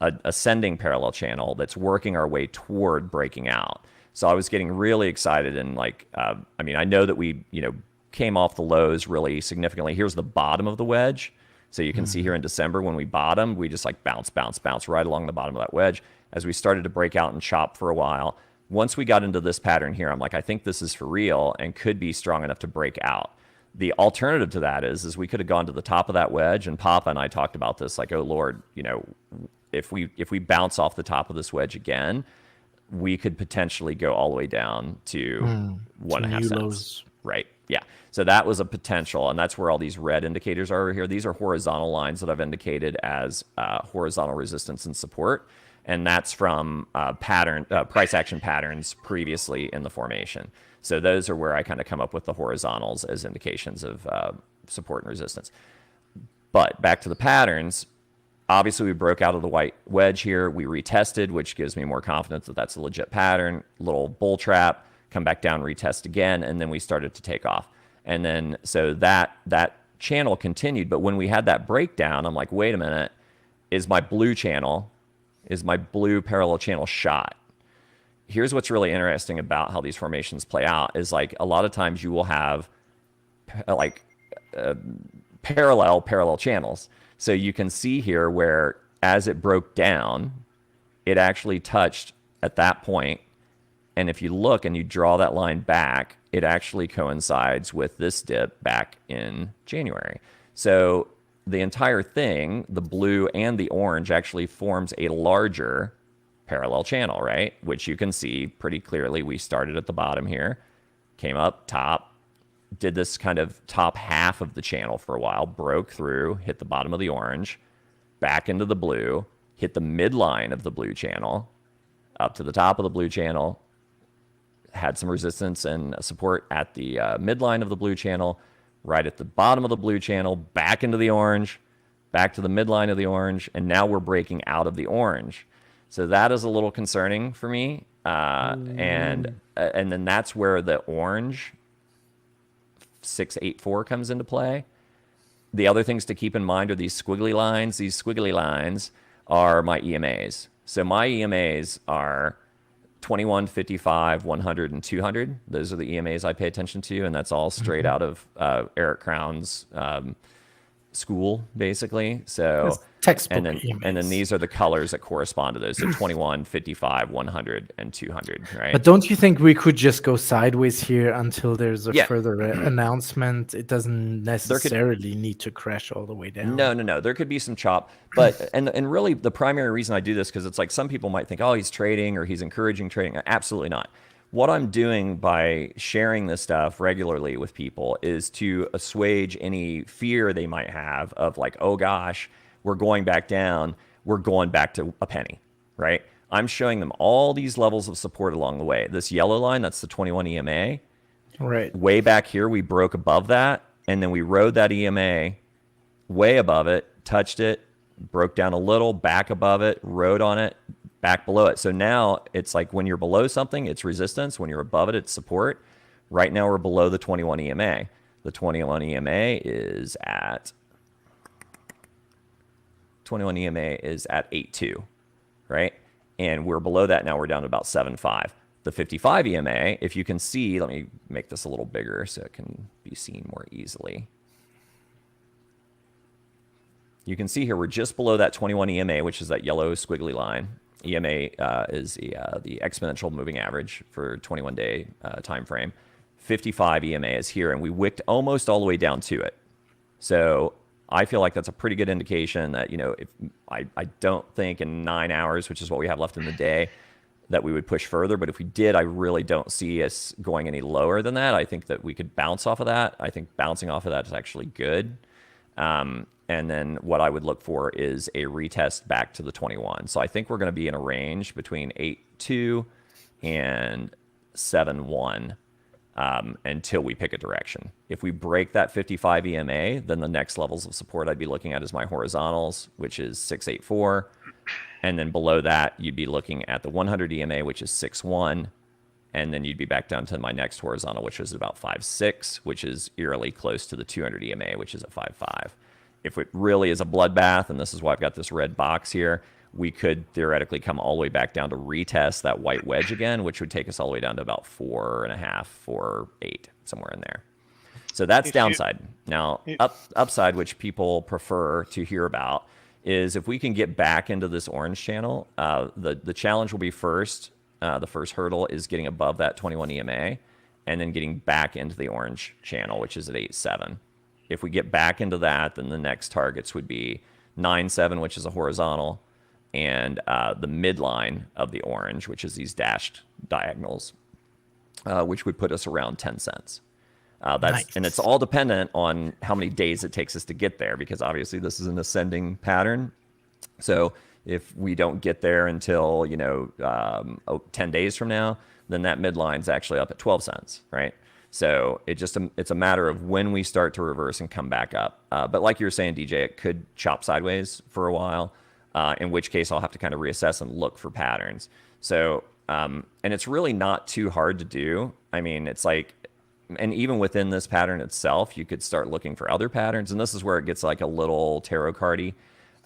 a ascending parallel channel that's working our way toward breaking out. So I was getting really excited, and like, I mean, I know that we, came off the lows really significantly. Here's the bottom of the wedge. So you can see here in December when we bottomed, we just like bounce right along the bottom of that wedge as we started to break out and chop for a while. Once we got into this pattern here, I'm like, I think this is for real and could be strong enough to break out. The alternative to that is we could have gone to the top of that wedge, and Papa and I talked about this, like, oh Lord, if we bounce off the top of this wedge again, we could potentially go all the way down to 1.5 cents. Right. Yeah. So that was a potential, and that's where all these red indicators are over here. These are horizontal lines that I've indicated as horizontal resistance and support, and that's from price action patterns previously in the formation. So those are where I kind of come up with the horizontals as indications of support and resistance. But back to the patterns, obviously we broke out of the white wedge here. We retested, which gives me more confidence that that's a legit pattern. Little bull trap, come back down, retest again, and then we started to take off. And then so that channel continued. But when we had that breakdown, I'm like, wait a minute, is my blue parallel channel shot? Here's what's really interesting about how these formations play out is, like, a lot of times you will have parallel channels. So you can see here where as it broke down, it actually touched at that point. And if you look and you draw that line back, it actually coincides with this dip back in January. So the entire thing, the blue and the orange, actually forms a larger parallel channel, right? Which you can see pretty clearly. We started at the bottom here, came up top, did this kind of top half of the channel for a while, broke through, hit the bottom of the orange, back into the blue, hit the midline of the blue channel, up to the top of the blue channel, had some resistance and support at the midline of the blue channel, right at the bottom of the blue channel, back into the orange, back to the midline of the orange, and now we're breaking out of the orange. So that is a little concerning for me. And then that's where the orange 684 comes into play. The other things to keep in mind are these squiggly lines. These squiggly lines are my EMAs. So my EMAs are 21, 55, 100, and 200. Those are the EMAs I pay attention to, and that's all straight out of Eric Crown's school, basically. So textbook and then EMAs. And then these are the colors that correspond to those. So 21, 55, 100, and 200, right? But don't you think we could just go sideways here until there's a further announcement? It doesn't necessarily need to crash all the way down. No. There could be some chop, but and really the primary reason I do this, because it's like some people might think, oh, he's trading or he's encouraging trading. Absolutely not. What I'm doing by sharing this stuff regularly with people is to assuage any fear they might have of, like, oh gosh, we're going back down, we're going back to a penny, right? I'm showing them all these levels of support along the way. This yellow line, that's the 21 EMA. Right. Way back here, we broke above that, and then we rode that EMA way above it, touched it, broke down a little, back above it, rode on it, back below it. So now it's like when you're below something, it's resistance. When you're above it, it's support. Right now we're below the 21 EMA. The 21 EMA is at 8.2, right? And we're below that now. We're down to about 7.5. The 55 EMA, if you can see, let me make this a little bigger so it can be seen more easily. You can see here we're just below that 21 EMA, which is that yellow squiggly line. EMA is the exponential moving average for 21-day time frame. 55 EMA is here, and we wicked almost all the way down to it. So I feel like that's a pretty good indication that, if I don't think in 9 hours, which is what we have left in the day, that we would push further. But if we did, I really don't see us going any lower than that. I think that we could bounce off of that. I think bouncing off of that is actually good. And then what I would look for is a retest back to the 21. So I think we're going to be in a range between 8.2 and 7.1 until we pick a direction. If we break that 55 EMA, then the next levels of support I'd be looking at is my horizontals, which is 6.84. And then below that, you'd be looking at the 100 EMA, which is 6.1. And then you'd be back down to my next horizontal, which is about 5.6, which is eerily close to the 200 EMA, which is at 5.5. If it really is a bloodbath, and this is why I've got this red box here, we could theoretically come all the way back down to retest that white wedge again, which would take us all the way down to about 4.5, 4.8, somewhere in there. So that's downside. Now, upside, which people prefer to hear about, is if we can get back into this orange channel, the challenge will be first. The first hurdle is getting above that 21 EMA and then getting back into the orange channel, which is at 8.7. If we get back into that, then the next targets would be 9.7, which is a horizontal, and the midline of the orange, which is these dashed diagonals, which would put us around 10 cents. Nice. And it's all dependent on how many days it takes us to get there, because obviously this is an ascending pattern. So if we don't get there until 10 days from now, then that midline's actually up at 12 cents, right? So it's a matter of when we start to reverse and come back up. But like you were saying, DJ, it could chop sideways for a while, in which case I'll have to kind of reassess and look for patterns. So, and it's really not too hard to do. I mean, it's like, and even within this pattern itself, you could start looking for other patterns. And this is where it gets like a little tarot cardy.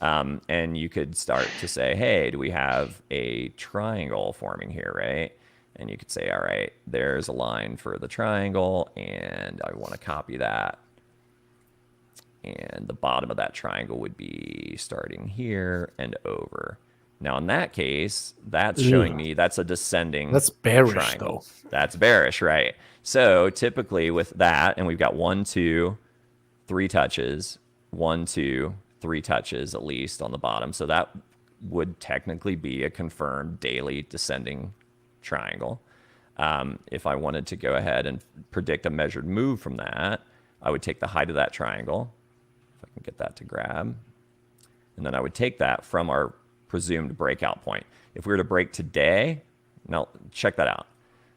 And you could start to say, hey, do we have a triangle forming here, right? And you could say, all right, there's a line for the triangle, and I want to copy that. And the bottom of that triangle would be starting here and over. Now, in that case, that's showing me that's a descending That's bearish, triangle. though. That's bearish, right? So typically with that, and we've got 1, 2, 3 touches, 1, 2, 3 touches at least on the bottom. So that would technically be a confirmed daily descending triangle. If I wanted to go ahead and predict a measured move from that, I would take the height of that triangle, if I can get that to grab, and then I would take that from our presumed breakout point. If we were to break today, now check that out.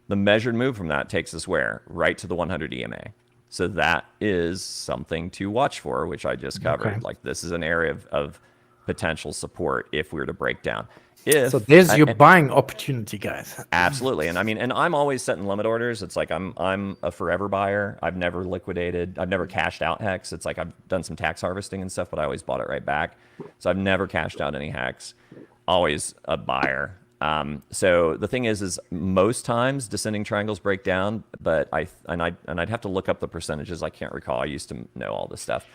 The measured move from that takes us where? Right to the 100 EMA. So that is something to watch for, which I just covered. Okay. Like this is an area of potential support if we were to break down. So there's your buying opportunity, guys. Absolutely. And I mean, and I'm always setting limit orders. It's like I'm a forever buyer. I've never liquidated. I've never cashed out HEX. It's like I've done some tax harvesting and stuff, but I always bought it right back. So I've never cashed out any HEX. Always a buyer. So the thing is most times descending triangles break down, but I'd have to look up the percentages. I can't recall. I used to know all this stuff,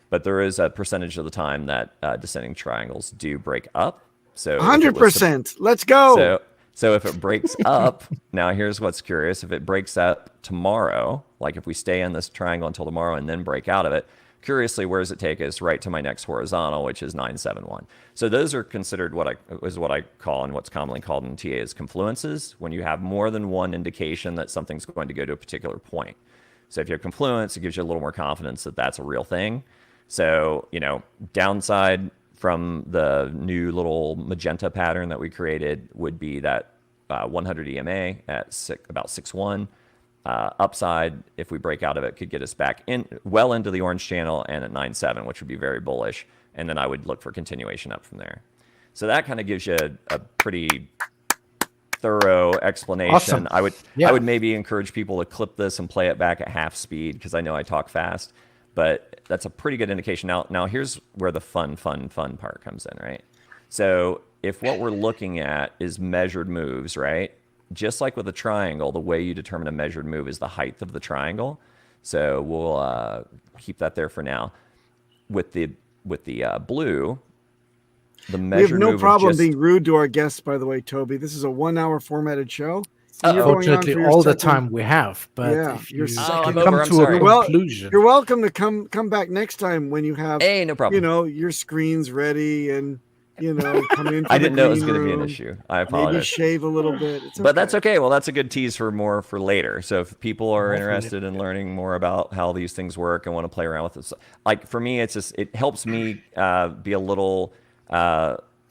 but there is a percentage of the time that descending triangles do break up. So 100%. Let's go. So if it breaks up, now here's what's curious. If it breaks up tomorrow, like if we stay in this triangle until tomorrow and then break out of it, curiously, where does it take us? Right to my next horizontal, which is 971. So those are considered what I call and what's commonly called in TA is confluences, when you have more than one indication that something's going to go to a particular point. So if you have confluence, it gives you a little more confidence that that's a real thing. So, downside from the new little magenta pattern that we created would be that 100 EMA at about 6.1. Upside, if we break out of it, could get us back well into the orange channel and at 9.7, which would be very bullish. And then I would look for continuation up from there. So that kind of gives you a pretty thorough explanation. Awesome. I would maybe encourage people to clip this and play it back at half speed, because I know I talk fast, but that's a pretty good indication. Now here's where the fun part comes in, right? So if what we're looking at is measured moves, right? Just like with a triangle, the way you determine a measured move is the height of the triangle. So we'll keep that there for now. With the blue, the measured move. We have no problem being rude to our guests, by the way, Toby. This is a 1-hour formatted show. Unfortunately, all the time we have, but if you come to a conclusion, you're welcome to come back next time when you have no problem. Your screens ready and you know, come in. I didn't know it was going to be an issue. I Maybe apologize. shave a little bit. It's But that's okay. Well, that's a good tease for later. So if people are More for interested in learning more about how these things work and want to play around with it, like for me, it helps me be a little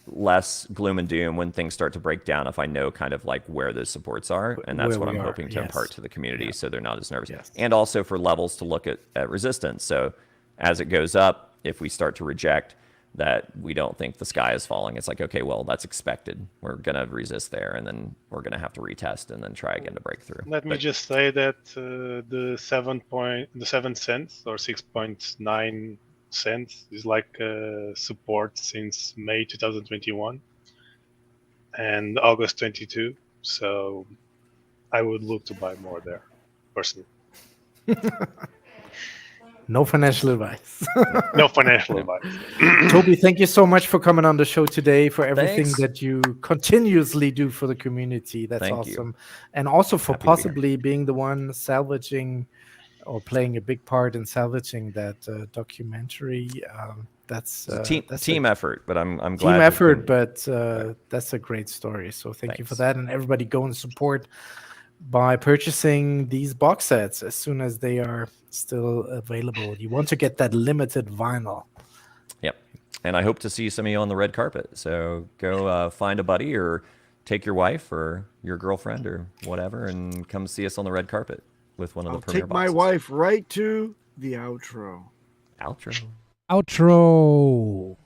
less gloom and doom when things start to break down if I know kind of like where those supports are, and that's what I'm hoping to impart to the community, so they're not as nervous. And also for levels to look at resistance. So as it goes up, if we start to reject that we don't think the sky is falling, it's like, okay, well, that's expected. We're going to resist there, and then we're going to have to retest and then try again to break through. Let me just say that the 7 cents or 6.9 cents is like support since May 2021 and August 22. So I would look to buy more there, personally. No financial advice. No financial advice. Tobi, thank you so much for coming on the show today, for everything Thanks. that you continuously do for the community. That's Thank awesome. you. And also for Happy to be here. possibly being the one salvaging or playing a big part in salvaging that documentary. That's It's a team effort, but I'm glad. Team to effort, con- but that's a great story. So thank you for Thanks. that. And everybody go and support by purchasing these box sets as soon as they are still available. You want to get that limited vinyl. Yep. And I hope to see some of you on the red carpet. So go find a buddy or take your wife or your girlfriend or whatever and come see us on the red carpet with one of I'll the premiere take my boxes. wife right to the outro. Outro. Outro.